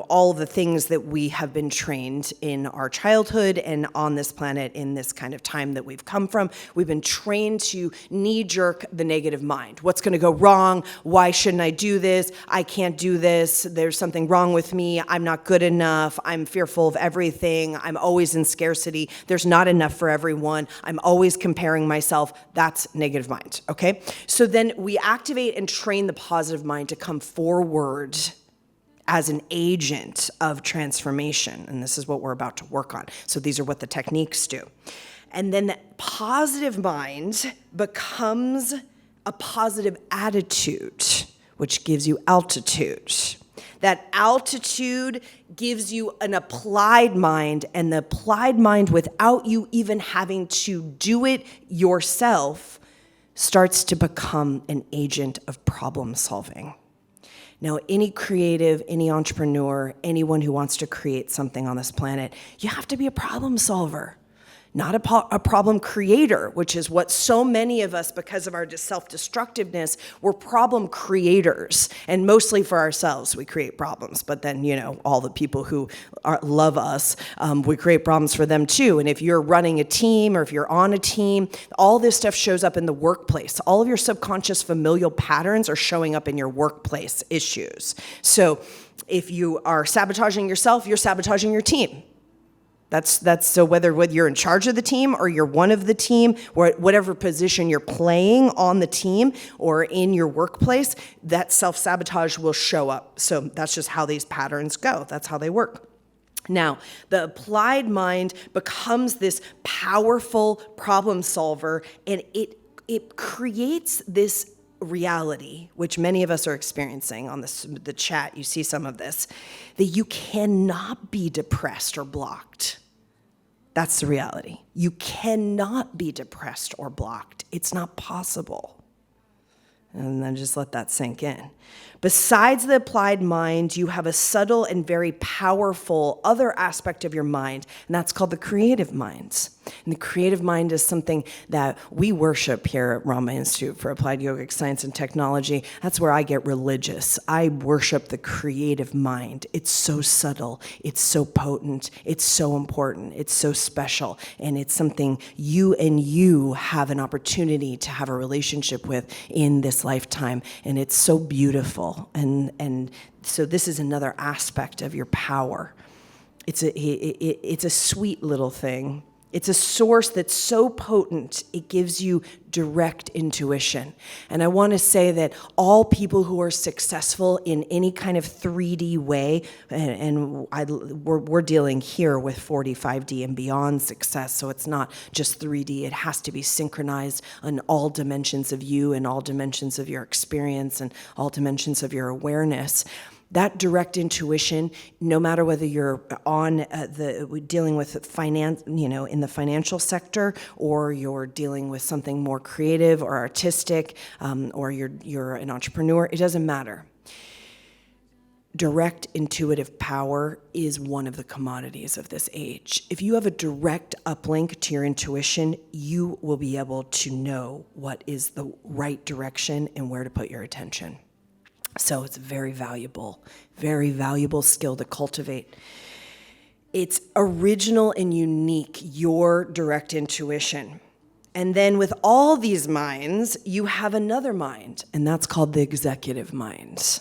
all the things that we have been trained in our childhood and on this planet in this kind of time that we've come from. We've been trained to knee-jerk the negative mind. What's going to go wrong? Why shouldn't I do this? I can't do this. There's something wrong with me. I'm not good enough. I'm fearful of everything. I'm always in scarcity. There's not enough for everyone. I'm always comparing myself. That's negative mind, okay? So then we activate and train the positive mind to come forward as an agent of transformation. And this is what we're about to work on. So these are what the techniques do. And then the positive mind becomes a positive attitude, which gives you altitude. That altitude gives you an applied mind, and the applied mind, without you even having to do it yourself, starts to become an agent of problem solving. Now, any creative, any entrepreneur, anyone who wants to create something on this planet, you have to be a problem solver. not a problem creator, which is what so many of us, because of our self-destructiveness, we're problem creators. And mostly for ourselves, we create problems. But then, all the people who love us, we create problems for them too. And if you're running a team or if you're on a team, all this stuff shows up in the workplace. All of your subconscious familial patterns are showing up in your workplace issues. So if you are sabotaging yourself, you're sabotaging your team. That's so whether you're in charge of the team or you're one of the team, or whatever position you're playing on the team or in your workplace, that self-sabotage will show up. So that's just how these patterns go. That's how they work. Now, the applied mind becomes this powerful problem solver, and it creates this reality, which many of us are experiencing on the chat. You see some of this, that you cannot be depressed or blocked. That's the reality. You cannot be depressed or blocked. It's not possible. And then just let that sink in. Besides the applied mind, you have a subtle and very powerful other aspect of your mind, and that's called the creative mind. And the creative mind is something that we worship here at Rama Institute for Applied Yogic Science and Technology. That's where I get religious. I worship the creative mind. It's so subtle. It's so potent. It's so important. It's so special. And it's something you have an opportunity to have a relationship with in this lifetime. And it's so beautiful. And so this is another aspect of your power. It's a sweet little thing. It's a source that's so potent, it gives you direct intuition. And I want to say that all people who are successful in any kind of 3D way, we're dealing here with 45D and beyond success, so it's not just 3D. It has to be synchronized on all dimensions of you and all dimensions of your experience and all dimensions of your awareness. That direct intuition, no matter whether you're on dealing with finance, in the financial sector, or you're dealing with something more creative or artistic, or you're an entrepreneur, it doesn't matter. Direct intuitive power is one of the commodities of this age. If you have a direct uplink to your intuition, you will be able to know what is the right direction and where to put your attention. So it's a very valuable skill to cultivate. It's original and unique, your direct intuition. And then with all these minds, you have another mind, and that's called the executive mind.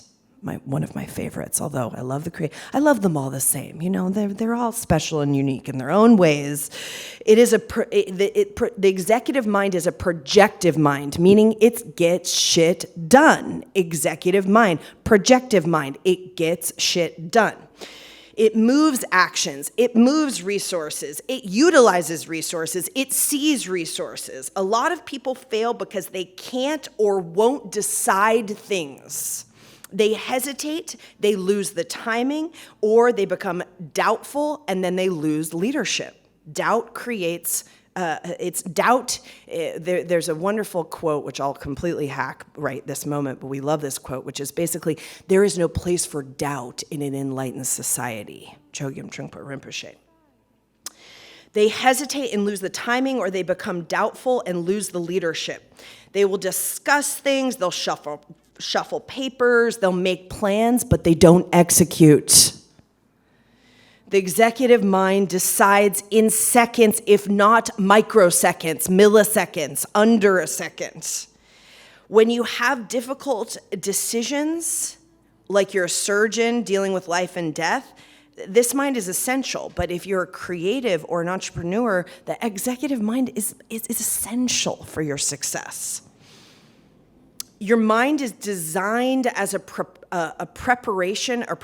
One of my favorites, although I love I love them all the same. They're all special and unique in their own ways. It is the executive mind is a projective mind, meaning it gets shit done. Executive mind, projective mind, it gets shit done. It moves actions, it moves resources, it utilizes resources, it sees resources. A lot of people fail because they can't or won't decide things. They hesitate, they lose the timing, or they become doubtful, and then they lose leadership. Doubt creates, there's a wonderful quote, which I'll completely hack right this moment, but we love this quote, which is basically, there is no place for doubt in an enlightened society. Chogyam Trungpa Rinpoche. They hesitate and lose the timing, or they become doubtful and lose the leadership. They will discuss things, they'll shuffle papers, they'll make plans, but they don't execute. The executive mind decides in seconds, if not microseconds, milliseconds, under a second. When you have difficult decisions, like you're a surgeon dealing with life and death, this mind is essential. But if you're a creative or an entrepreneur, the executive mind is essential for your success. Your mind is designed as a preparation or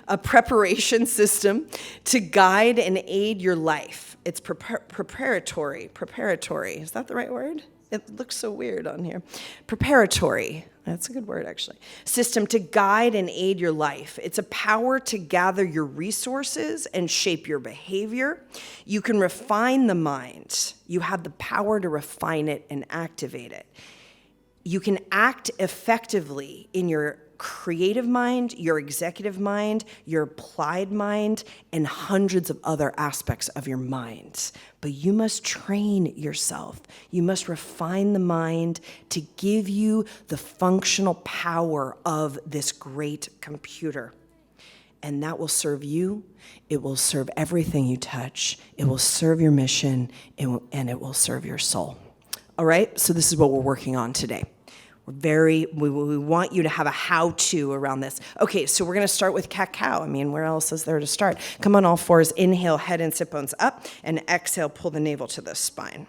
a preparation system to guide and aid your life. It's preparatory. Is that the right word? It looks so weird on here. Preparatory. That's a good word, actually. System to guide and aid your life. It's a power to gather your resources and shape your behavior. You can refine the mind. You have the power to refine it and activate it. You can act effectively in your creative mind, your executive mind, your applied mind, and hundreds of other aspects of your mind. But you must train yourself. You must refine the mind to give you the functional power of this great computer. And that will serve you. It will serve everything you touch. It will serve your mission, and it will serve your soul. All right, so this is what we're working on today. We want you to have a how-to around this. Okay, so we're gonna start with cat-cow. I mean, where else is there to start? Come on all fours, inhale, head and sit bones up, and exhale, pull the navel to the spine.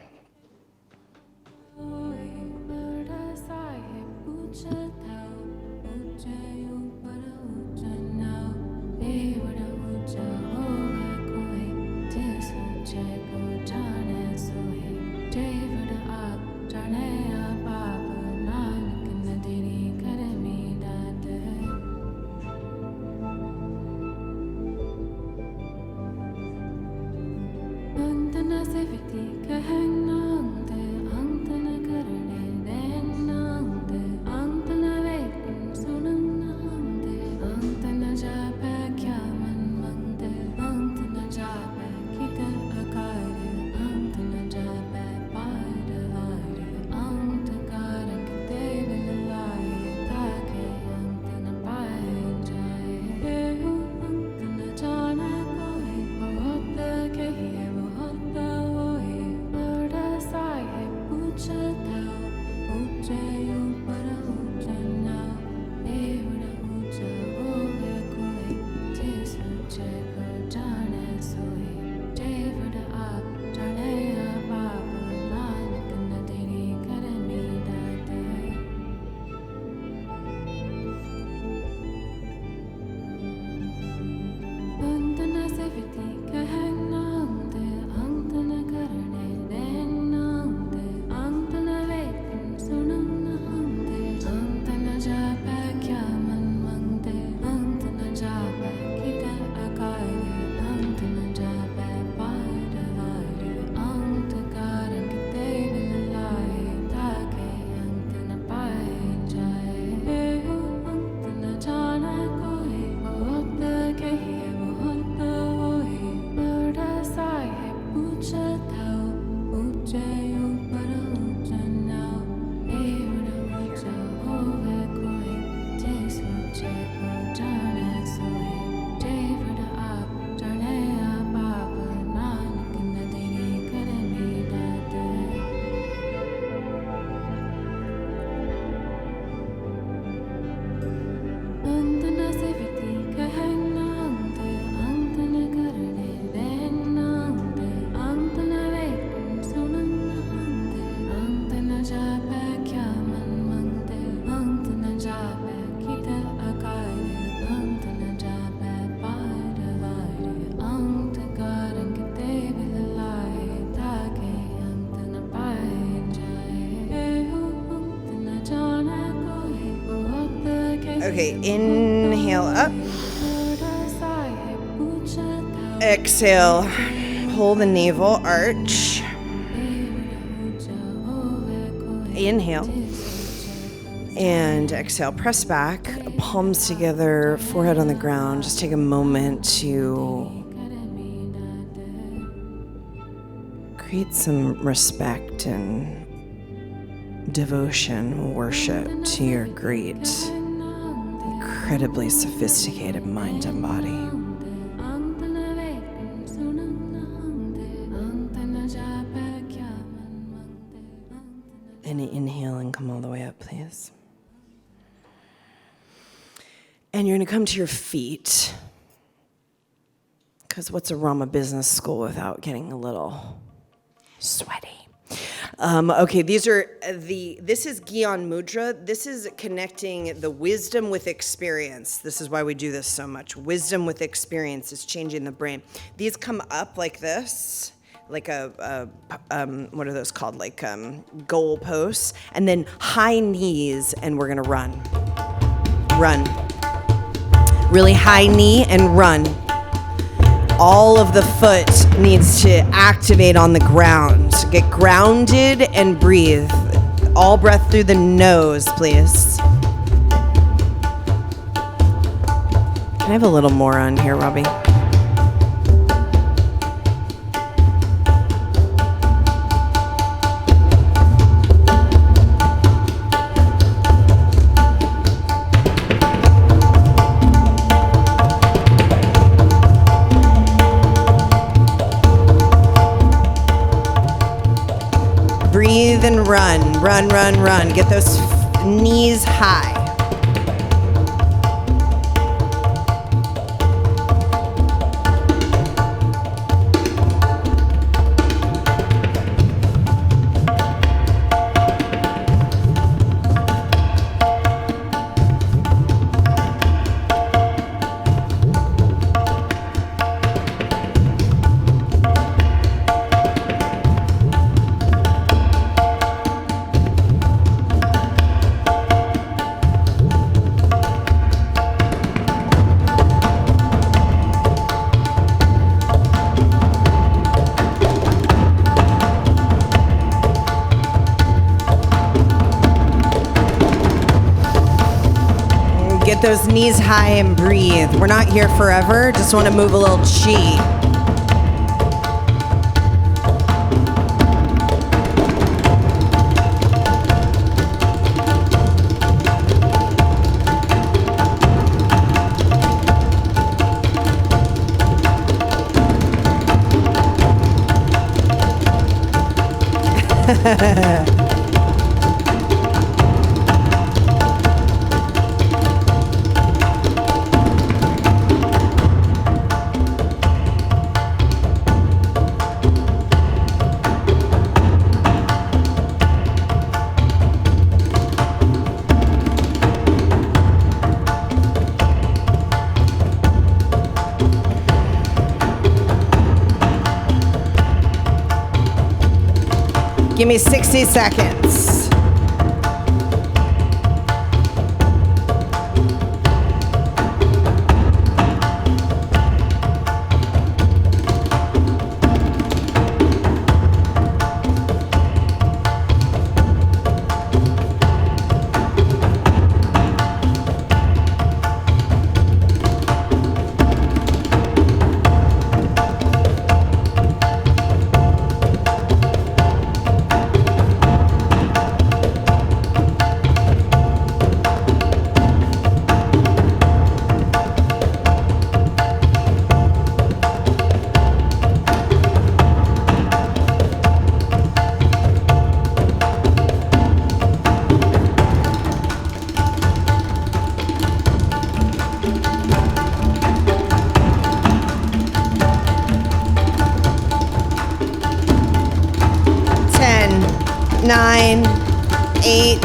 Okay, inhale up. Exhale, pull the navel, arch. Inhale. And exhale, press back, palms together, forehead on the ground. Just take a moment to create some respect and devotion, worship to your great, incredibly sophisticated mind and body. And inhale and come all the way up, please. And you're going to come to your feet, because what's a Rama business school without getting a little sweaty? Okay, this is Gyan Mudra. This is connecting the wisdom with experience. This is why we do this so much. Wisdom with experience is changing the brain. These come up like this, like what are those called? Like goal posts. And then high knees, and we're gonna run. Run. Really high knee and run. All of the foot needs to activate on the ground. Get grounded and breathe. All breath through the nose, please. I have a little more on here, Robbie? Breathe and run, run, run, run. Get those knees high. Get those knees high and breathe. We're not here forever. Just want to move a little chi. Give me 60 seconds. Nine, 8,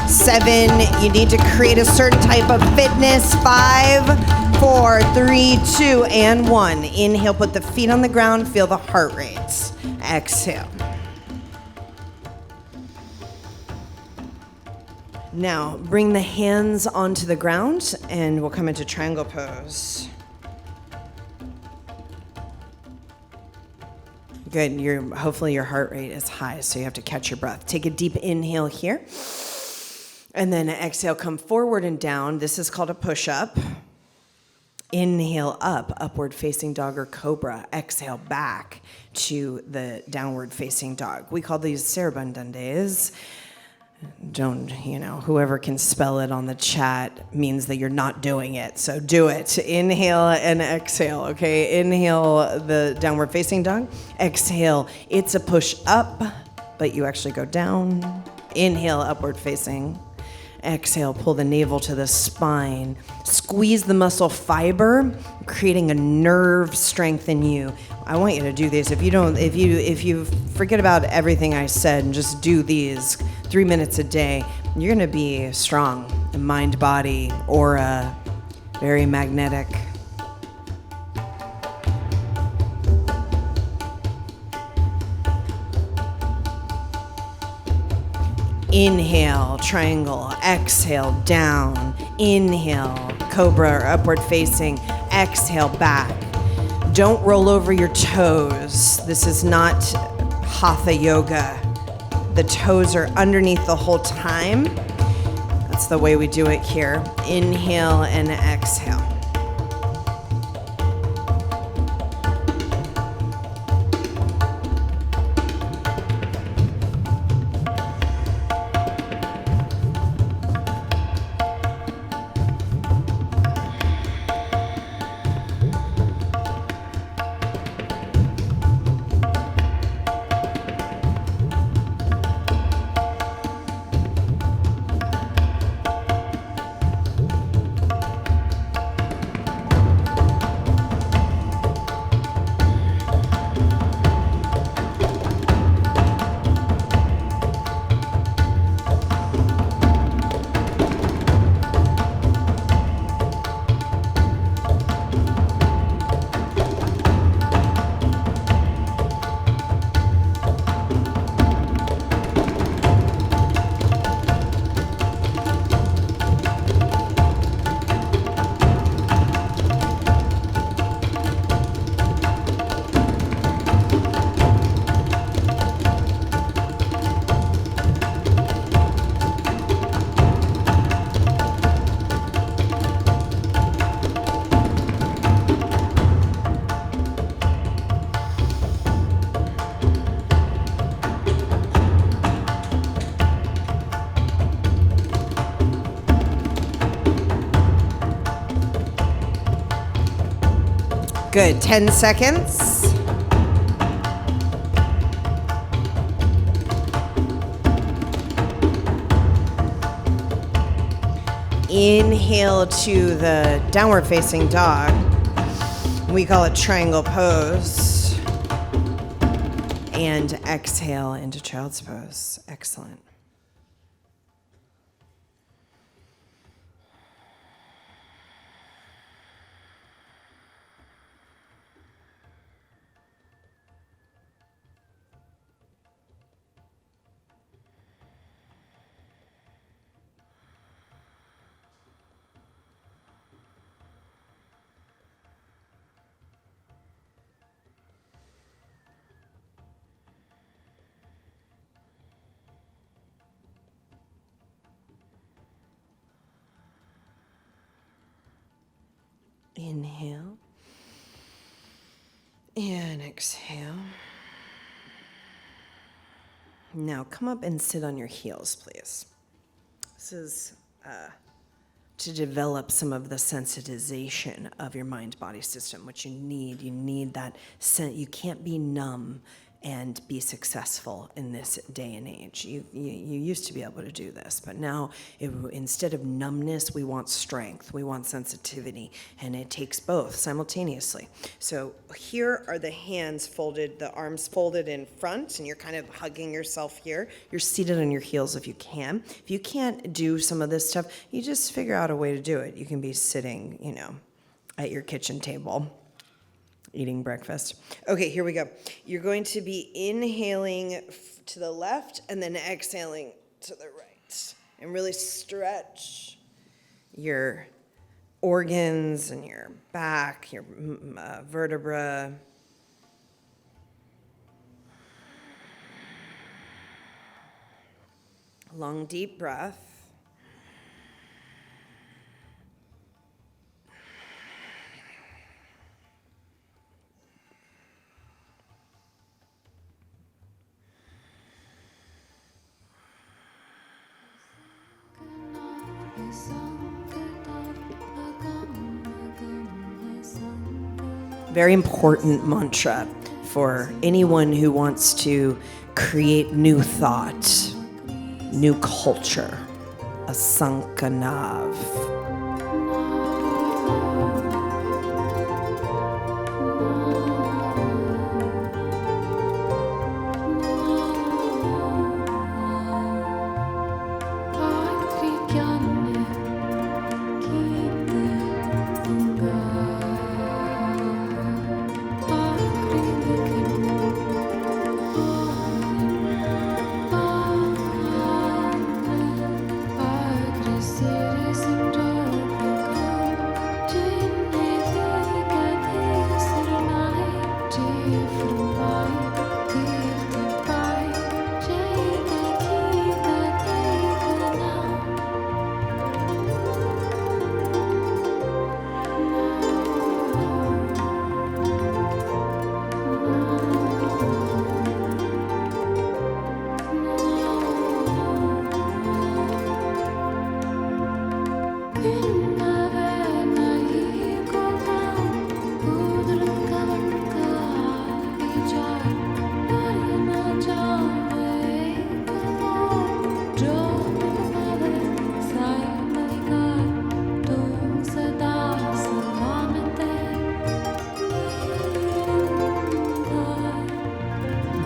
7. You need to create a certain type of fitness. 5, 4, 3, 2, and 1. Inhale, put the feet on the ground, feel the heart rates. Exhale. Now, bring the hands onto the ground, and we'll come into triangle pose. Good. Hopefully your heart rate is high, so you have to catch your breath. Take a deep inhale here. And then exhale, come forward and down. This is called a push-up. Inhale up, upward facing dog or cobra. Exhale back to the downward facing dog. We call these sarabandundes. Whoever can spell it on the chat means that you're not doing it. So do it. Inhale and exhale, okay? Inhale, the downward facing dog. Exhale, it's a push up, but you actually go down. Inhale, upward facing. Exhale, pull the navel to the spine. Squeeze the muscle fiber, creating a nerve strength in you. I want you to do this. If you forget about everything I said and just do these 3 minutes a day, you're gonna be strong. Mind, body, aura, very magnetic. Inhale, triangle. Exhale, down. Inhale, cobra or upward facing. Exhale, back. Don't roll over your toes. This is not hatha yoga. The toes are underneath the whole time. That's the way we do it here. Inhale and exhale. Good, 10 seconds. Inhale to the downward facing dog. We call it triangle pose. And exhale into child's pose. Excellent. Inhale and exhale. Now come up and sit on your heels, please. This is to develop some of the sensitization of your mind-body system, which you need. You need that you can't be numb and be successful in this day and age. You used to be able to do this, but now instead of numbness, we want strength, we want sensitivity, and it takes both simultaneously. So here are the hands folded, the arms folded in front, and you're kind of hugging yourself here. You're seated on your heels if you can. If you can't do some of this stuff, you just figure out a way to do it. You can be sitting, at your kitchen table, eating breakfast. Okay, here we go. You're going to be inhaling to the left and then exhaling to the right. And really stretch your organs and your back, your vertebra. Long, deep breath. Very important mantra for anyone who wants to create new thought, new culture. Asankanav.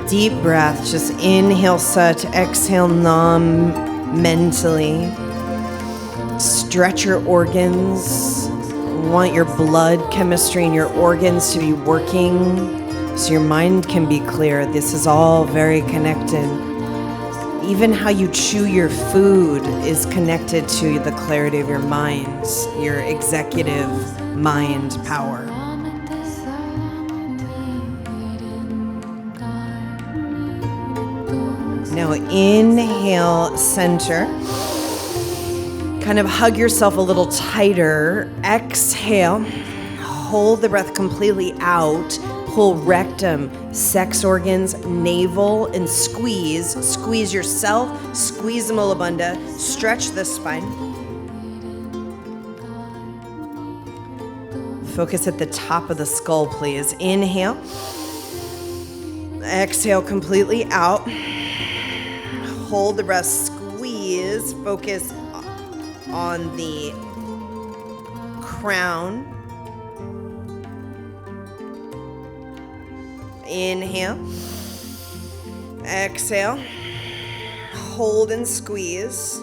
Deep breath, just inhale Sat, exhale Nam mentally. Stretch your organs. Want your blood chemistry and your organs to be working so your mind can be clear. This is all very connected. Even how you chew your food is connected to the clarity of your mind, your executive mind power. Now inhale, center. Kind of hug yourself a little tighter. Exhale. Hold the breath completely out. Pull rectum, sex organs, navel, and squeeze. Squeeze yourself. Squeeze the mulabandha. Stretch the spine. Focus at the top of the skull, please. Inhale. Exhale completely out. Hold the breath, squeeze. Focus on the crown. Inhale. Exhale. Hold and squeeze.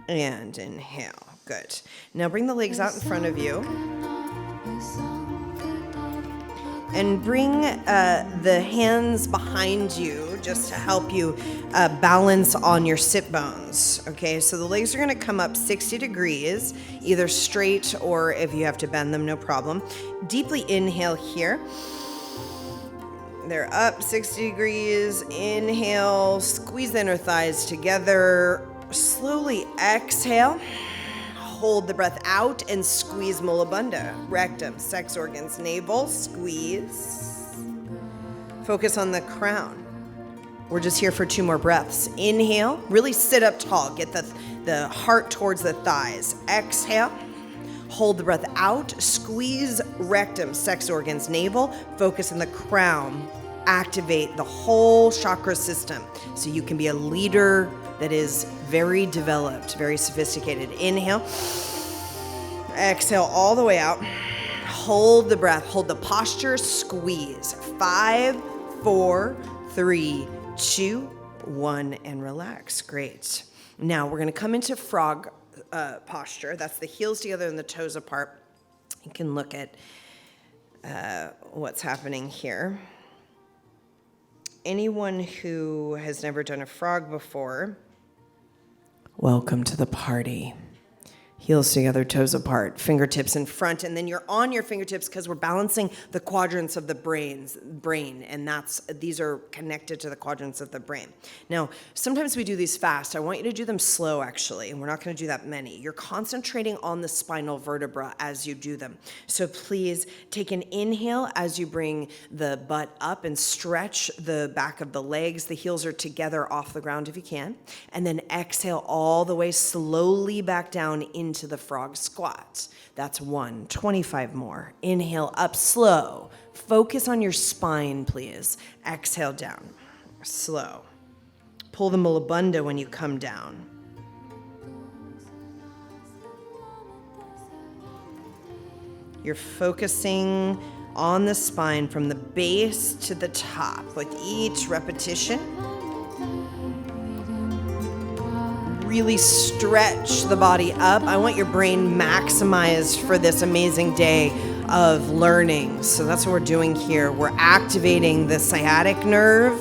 And inhale. Good. Now bring the legs out in front of you. And bring the hands behind you just to help you balance on your sit bones. Okay, so the legs are going to come up 60 degrees, either straight or if you have to bend them, no problem. Deeply inhale here. They're up 60 degrees. Inhale, squeeze the inner thighs together. Slowly exhale. Hold the breath out and squeeze mula bandha, rectum, sex organs, navel, squeeze. Focus on the crown. We're just here for 2 more breaths. Inhale, really sit up tall. Get the heart towards the thighs. Exhale, hold the breath out, squeeze rectum, sex organs, navel, focus on the crown. Activate the whole chakra system so you can be a leader that is very developed, very sophisticated. Inhale. Exhale all the way out. Hold the breath. Hold the posture. Squeeze. 5, 4, 3, 2, 1, and relax. Great. Now we're going to come into frog posture. That's the heels together and the toes apart. You can look at what's happening here. Anyone who has never done a frog before, welcome to the party. Heels together, toes apart, fingertips in front, and then you're on your fingertips because we're balancing the quadrants of the brain, and these are connected to the quadrants of the brain. Now, sometimes we do these fast. I want you to do them slow, actually, and we're not going to do that many. You're concentrating on the spinal vertebra as you do them. So please take an inhale as you bring the butt up and stretch the back of the legs. The heels are together off the ground if you can. And then exhale all the way slowly back down into the frog squat. That's 1. 25 more. Inhale up slow. Focus on your spine, please. Exhale down. Slow. Pull the mula bandha when you come down. You're focusing on the spine from the base to the top with each repetition. Really stretch the body up. I want your brain maximized for this amazing day of learning. So that's what we're doing here. We're activating the sciatic nerve,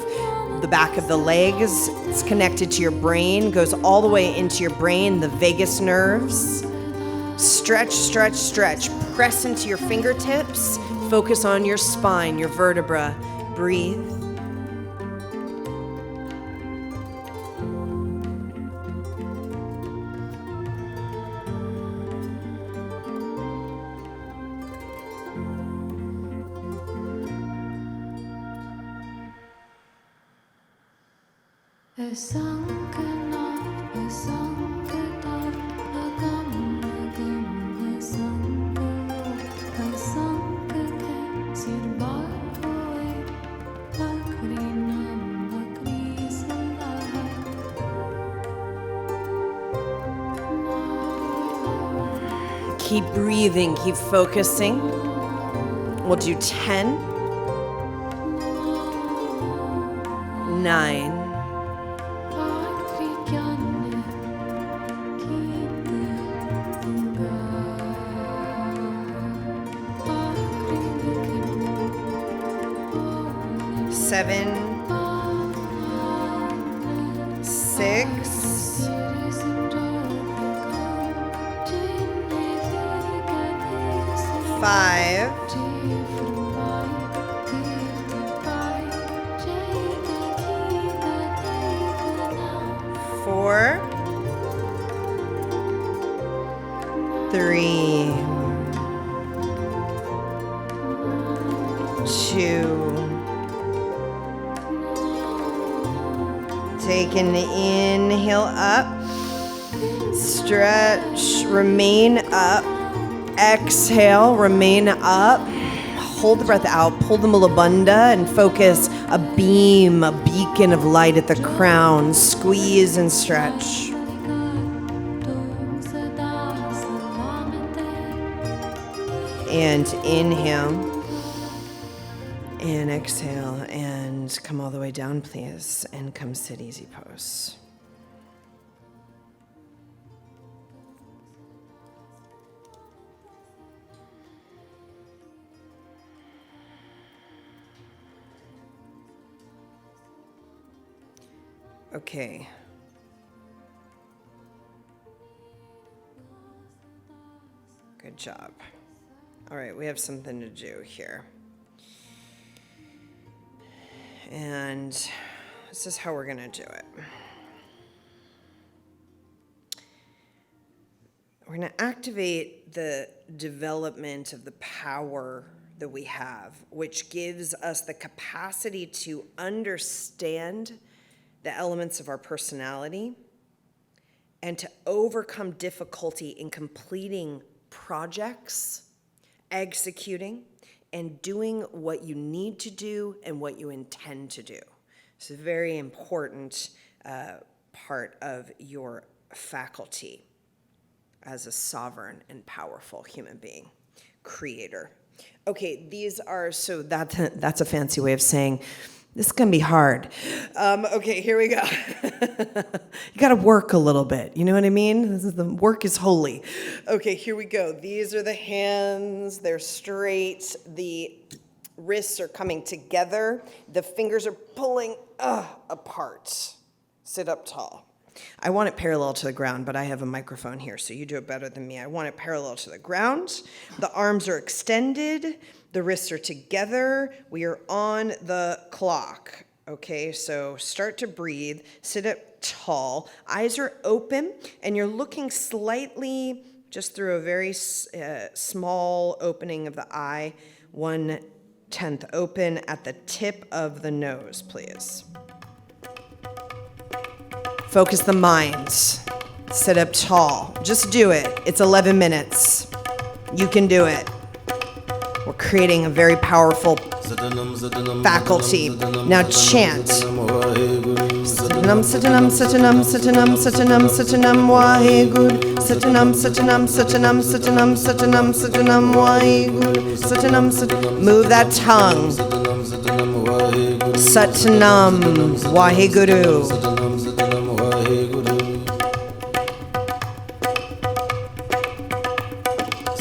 the back of the legs. It's connected to your brain, goes all the way into your brain, the vagus nerves. Stretch, stretch, stretch. Press into your fingertips. Focus on your spine, your vertebra. Breathe. Keep breathing, keep focusing. We'll do 10, 9, 7, 6, 5, 4, 3, 2. Take an inhale up. Stretch, remain up. Exhale, remain up. Hold the breath out, pull the mulabandha and focus a beam, a beacon of light at the crown. Squeeze and stretch. And inhale. And exhale. And come all the way down, please. And come sit easy pose. Okay. Good job. All right, we have something to do here. And this is how we're going to do it. We're going to activate the development of the power that we have, which gives us the capacity to understand the elements of our personality and to overcome difficulty in completing projects, executing, and doing what you need to do and what you intend to do. It's a very important part of your faculty as a sovereign and powerful human being, creator. Okay, these are, so that's a fancy way of saying, this is going to be hard. Okay, here we go. You got to work a little bit. You know what I mean? The work is holy. Okay, here we go. These are the hands. They're straight. The wrists are coming together. The fingers are pulling apart. Sit up tall. I want it parallel to the ground, but I have a microphone here, so you do it better than me. I want it parallel to the ground. The arms are extended. The wrists are together. We are on the clock. Okay, so start to breathe. Sit up tall. Eyes are open, and you're looking slightly just through a very small opening of the eye, 1/10 open at the tip of the nose, please. Focus the mind. Sit up tall. Just do it. It's 11 minutes. You can do it. We're creating a very powerful faculty. Now chant. Satanam, satanam, satanam, satanam, satanam, satanam, waheguru. Satanam, satanam, satanam, satanam, satanam, satanam, waheguru. Satanam, satanam. Move that tongue. Satanam, waheguru. Satanam, satanam, satanam, satanam, satanam, satanam, waheguru.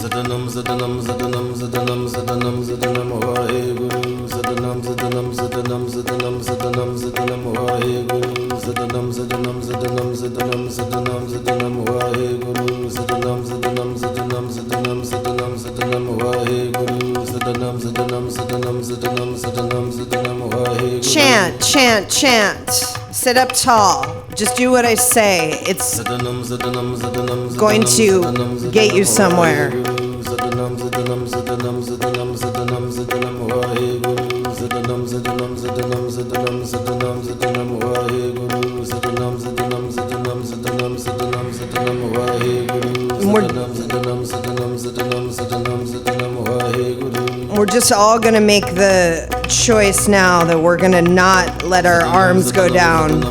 Satanam, satanam, satanam, satanam, satanam, satanam, waheguru. Satanam, satanam, satanam, satanam, satanam, satanam, waheguru. Satanam, satanam, satanam, satanam, satanam, satanam, waheguru. Satanam, satanam, satanam, satanam, satanam, satanam, waheguru. Chant, chant, chant. Sit up tall. Just do what I say. It's going to get you somewhere. We're just all going to make the choice now that we're going to not let our arms go down.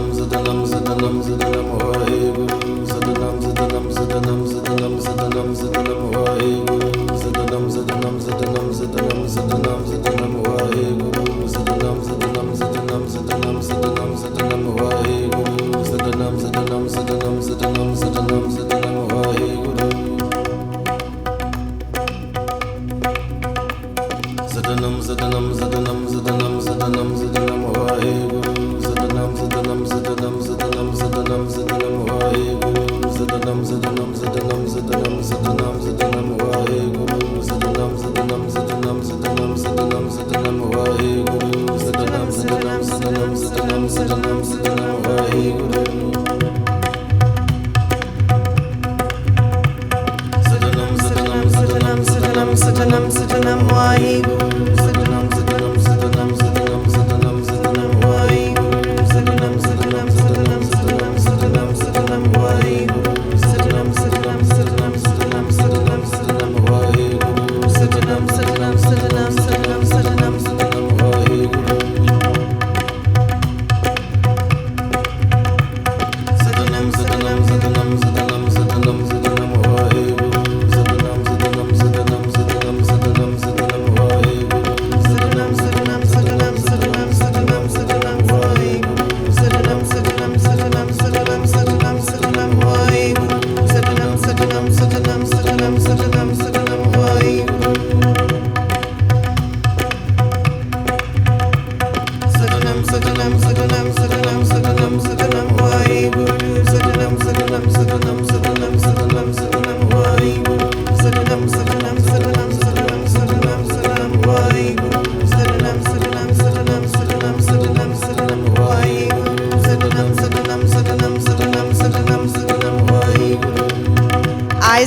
Satanam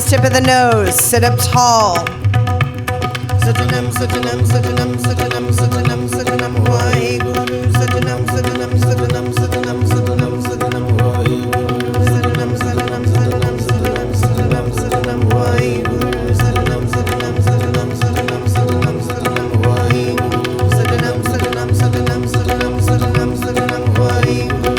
tip of the nose. Sit up tall. Satanam, Satanam, Satanam, Satanam, Satanam, Satanam, Vaheguru. Satanam, Satanam, Satanam, Satanam, Satanam, Satanam, Vaheguru. Satanam, Satanam, Satanam, Satanam, Satanam, Satanam, Vaheguru. Satanam, Satanam, Satanam, Satanam, Satanam, Satanam, Vaheguru. Satanam, Satanam, Satanam, Satanam, Satanam, Satanam, Vaheguru.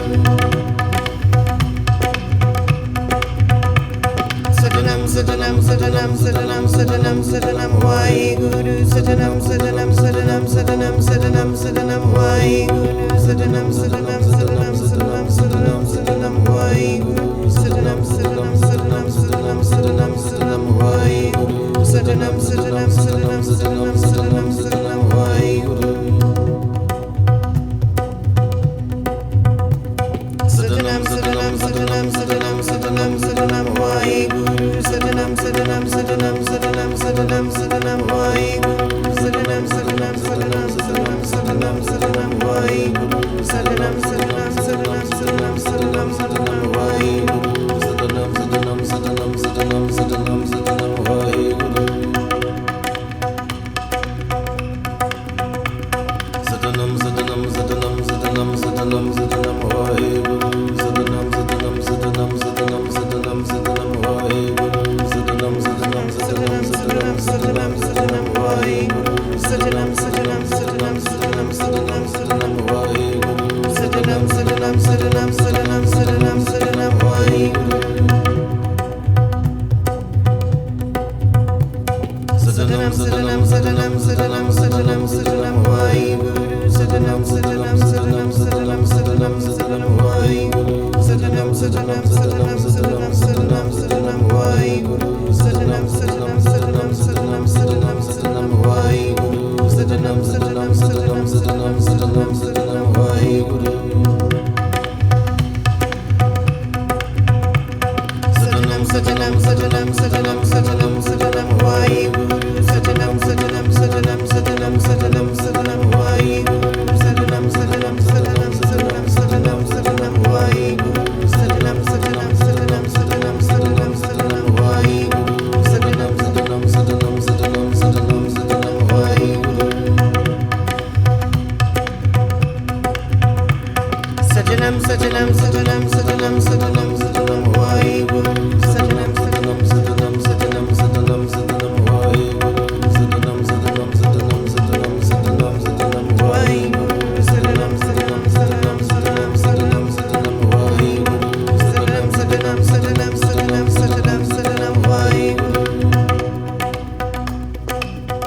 Satanam, Satanam, Satanam, Satanam, Satanam, Satanam, Vaheguru. Satanam, Satanam, Satanam, Satanam, Satanam, Satanam, Vaheguru. Satanam, Satanam, Satanam, Satanam, Satanam, Satanam, Vaheguru. Satanam, Satanam, Satanam, Satanam, Satanam, Satanam, Vaheguru. Satanam, Satanam, Satanam, Satanam, Satanam, Satanam, Vaheguru. Satanam, Satanam, Satanam, Satanam, Satanam, Satanam, Vaheguru. Satanam, Satanam, Satanam, Satanam, Satanam, Satanam, Vaheguru. Satanam, Satanam, Satanam, Satanam, Satanam, Satanam, Vaheguru. Satanam, Satanam, Satanam, Satanam, Satanam, Satanam, Vaheguru. Satanam, Satanam, Satanam, Satanam, Satanam, Satanam, Vaheguru. Satanam, Satanam, Satanam, Satanam, Satanam, Satanam, Vaheguru. Satanam, Satanam, Satanam, Satanam, Satanam, Satanam, Vaheguru. Satanam, Satanam, Satanam, Satanam, Satanam, Satanam, Vaheguru. Satanam, Satanam, Satanam, Satanam, Satanam, Satanam, Vaheguru. Satanam, Satanam, Satanam, Satanam, Satanam, Satanam, Vaheguru. Satanam, Satanam, Satanam, Satanam, Satanam, Satanam, Vaheguru. Satanam, Satanam, Satanam, Satanam, Satanam, Satanam, Vaheguru. Satanam, Satanam, Satanam, Satanam, Satanam, Satanam, Vaheguru. Satanam, Satanam, Satanam, Satanam, Satanam, Satanam, Vaheguru. Satanam, Satanam, Satanam, Satanam, Satanam, Satanam, Vaheguru. Satanam, Satanam, Satanam, Satanam, Satanam, Satanam, Vaheguru. Satanam, Satanam, Satanam, Satanam, Satanam, Satanam, Vaheguru. Satanam, Satanam, Satanam, Satanam, Satanam, Satanam, Vaheguru. Satanam, Satanam, Satanam, Satanam, Satanam, Satanam, Vaheguru. Satanam, Satanam, Satanam, Satanam, Satanam, Satanam, Vaheguru. Satanam, Satanam, Satanam, Satanam, Satanam, Satanam, Vaheguru. Satanam, Satanam, Satanam, Satanam, Satanam, Satanam, Vaheguru. Satanam, Satanam, Satanam, Satanam, Satanam, Satanam, Vaheguru. Satanam, Satanam, Satanam, Satanam, Satanam, Satanam, Vaheguru. Satanam, Satanam, Satanam, Satanam, Satanam, Satanam, Vaheguru.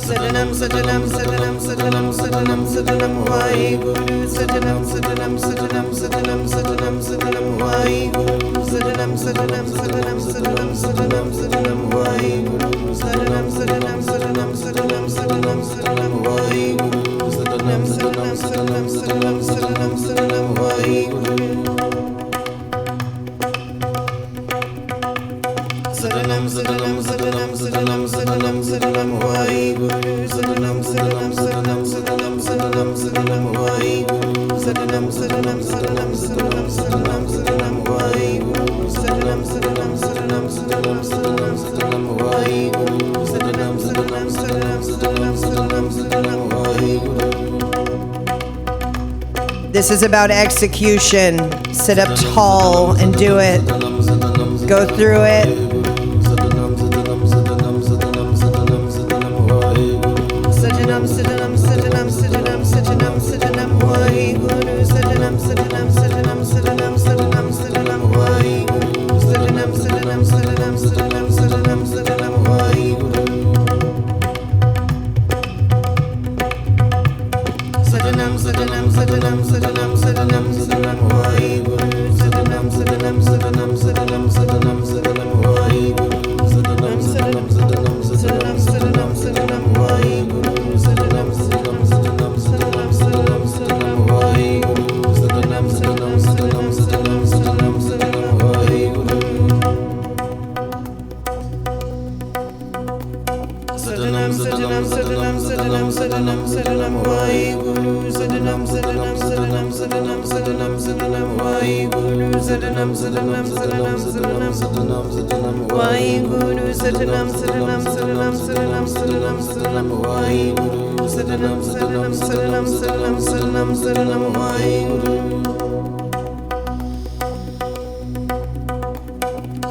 Satanam, Satanam, Satanam, Satanam, Satanam, Satanam, Vaheguru. Satanam, Satanam, Satanam, Satanam, Satanam, Satanam, Vaheguru. Satanam, Satanam, Satanam, Satanam, Satanam, Satanam, Vaheguru. Satanam, Satanam, Satanam, Satanam, Satanam, Satanam, Vaheguru. Satanam, Satanam, Satanam, Satanam, Satanam, Satanam, Vaheguru. Satanam, Satanam, Satanam, Satanam, Satanam, Satanam, Vaheguru. Satanam, Satanam, Satanam, Satanam, Satanam, Satanam, Vaheguru. Satanam, Satanam, Satanam, Satanam, Satanam, Satanam, Vaheguru. Satanam, Satanam, Satanam, Satanam, Satanam, Satanam, Vaheguru. Satanam, Satanam, Satanam, Satanam, Satanam, Satanam, Vaheguru. This is about execution. Sit up tall and do it. Go through it. Satanam, Satanam, Satanam, Satanam, Satanam, Satanam, Vaheguru. Satanam, Satanam, Satanam, Satanam, Satanam, Satanam, Vaheguru. Satanam, Satanam, Satanam, Satanam, Satanam, Satanam, Vaheguru. Satanam, Satanam, Satanam, Satanam, Satanam, Satanam, Vaheguru. Satanam, Satanam, Satanam, Satanam, Satanam, Satanam, Vaheguru. Sadanam Sadanam Sadanam Sadanam Sadanam Sadanam Vaheguru Sadanam Sadanam Sadanam Sadanam Sadanam Sadanam Vaheguru Sadanam Sadanam Sadanam Sadanam Sadanam Sadanam Vaheguru Sadanam Sadanam Sadanam Sadanam Sadanam Sadanam Vaheguru Sadanam Sadanam Sadanam Sadanam Sadanam Sadanam Vaheguru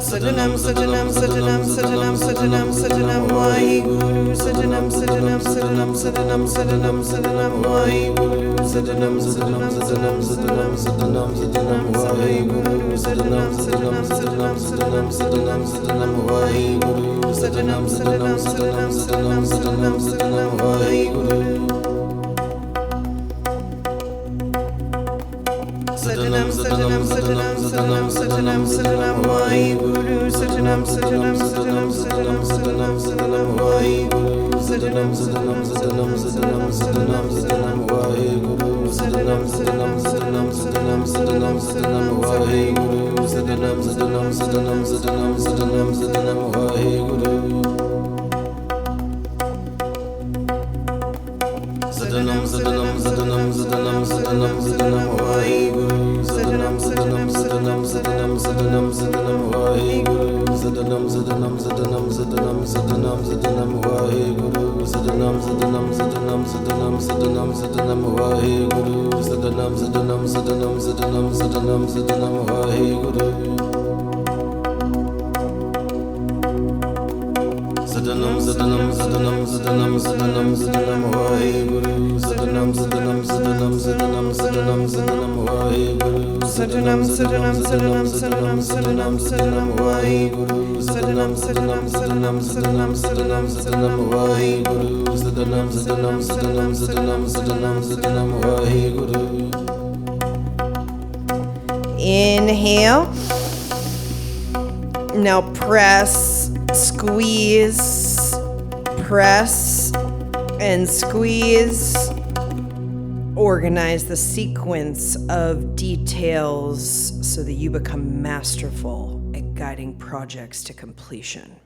Sadanam Sadanam Sadanam Sadanam Sadanam Sadanam Vaheguru Sadanam Sadanam Sadanam Sadanam Sadanam Sadanam Vaheguru Sadanam Sadanam Sadanam Sadanam Sadanam Sadanam Vaheguru Sadanam Sadanam Sadanam Sadanam Sadanam Sadanam Vaheguru Sadanam Sadanam Sadanam Sadanam Sadanam Sadanam Vaheguru Sadanam Sadanam Sadanam Sadanam Sadanam Sadanam Vaheguru Sadanam Sadanam Sadanam Sadanam Sadanam Sadanam Vaheguru Sadanam Sadanam Sadanam Sadanam Sadanam Sadanam Vaheguru Sadanam Sadanam Sadanam Sadanam Sadanam Sadanam Vaheguru Sadanam Sadanam Sadanam Sadanam Sadanam Sadanam Vaheguru Sadanam Sadanam Sadanam Sadanam Sadanam Sadanam Vaheguru Sadanam Sadanam Sadanam Sadanam Sadanam Sadanam Vaheguru Sadanam Sadanam Sadanam Sadanam Sadanam Sadanam Vaheguru Sadanam Sadanam Sadanam Sadanam Sadanam Sadanam Vaheguru Sadanam Sadanam Sadanam Sadanam Sadanam Sadanam Vaheguru Sadanam Sadanam Sadanam Sadanam Sadanam Sadanam Vaheguru Sadanam Sadanam Sadanam Sadanam Sadanam Sadanam Vaheguru Sadanam Sadanam Sadanam Sadanam Sadanam Sadanam Vaheguru Sadanam Sadanam Sadanam Sadanam Sadanam Sadanam Vaheguru Sadanam Sadanam Sadanam Sadanam Sadanam Sadanam Vaheguru Inhale. Now press, squeeze, press, and squeeze. Organize the sequence of details so that you become masterful at guiding projects to completion.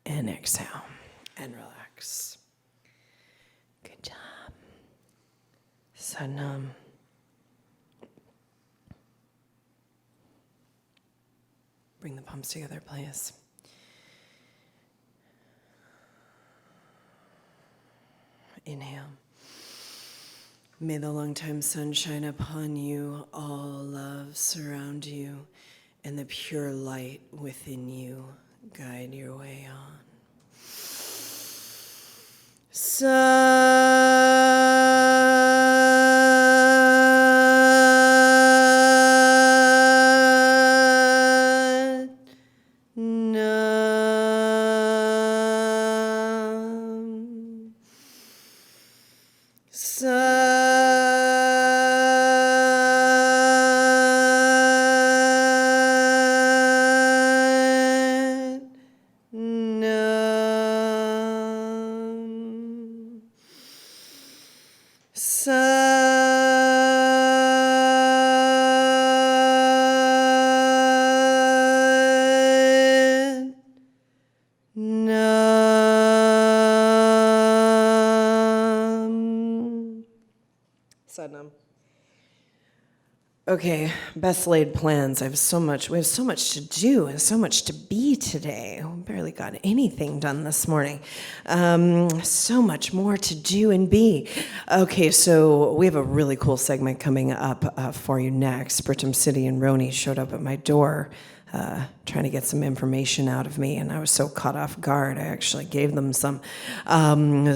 And exhale and relax. Good job. Sanam. Bring the palms together, please. Inhale. May the long-time sun shine upon you, all love surround you, and the pure light within you guide your way on. Sadnam. Okay, best laid plans. We have so much to do and so much to be today. We barely got anything done this morning. So much more to do and be. Okay, so we have a really cool segment coming up for you next. Brigham City and Roni showed up at my door trying to get some information out of me, and I was so caught off guard, I actually gave them some.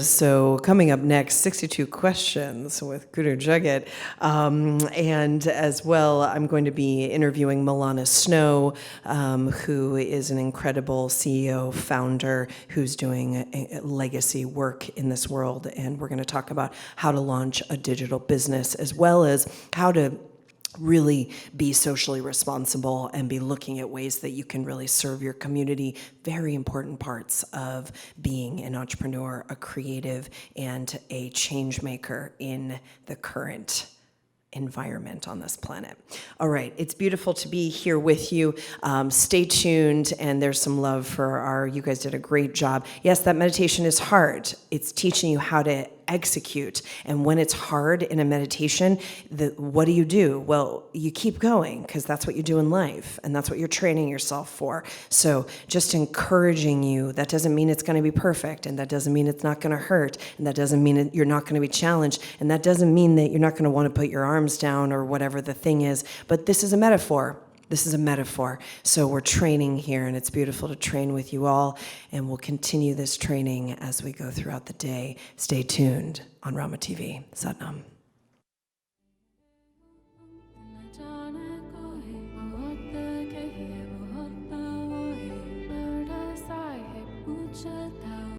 So coming up next, 62 questions with Guru Jagat, and as well, I'm going to be interviewing Milana Snow, who is an incredible CEO, founder, who's doing a legacy work in this world, and we're going to talk about how to launch a digital business, as well as how to really be socially responsible and be looking at ways that you can really serve your community. Very important parts of being an entrepreneur, a creative, and a change maker in the current environment on this planet. All right, it's beautiful to be here with you. Stay tuned, and there's some love for you guys did a great job. Yes, that meditation is hard. It's teaching you how to execute. And when it's hard in a meditation, what do? Well, you keep going, because that's what you do in life, and that's what you're training yourself for. So just encouraging you, that doesn't mean it's going to be perfect, and that doesn't mean it's not going to hurt, and that doesn't mean that you're not going to be challenged, and that doesn't mean that you're not going to want to put your arms down or whatever the thing is. But this is a metaphor. This is a metaphor. So we're training here, and it's beautiful to train with you all, and we'll continue this training as we go throughout the day. Stay tuned on Rama TV. Satnam. Shall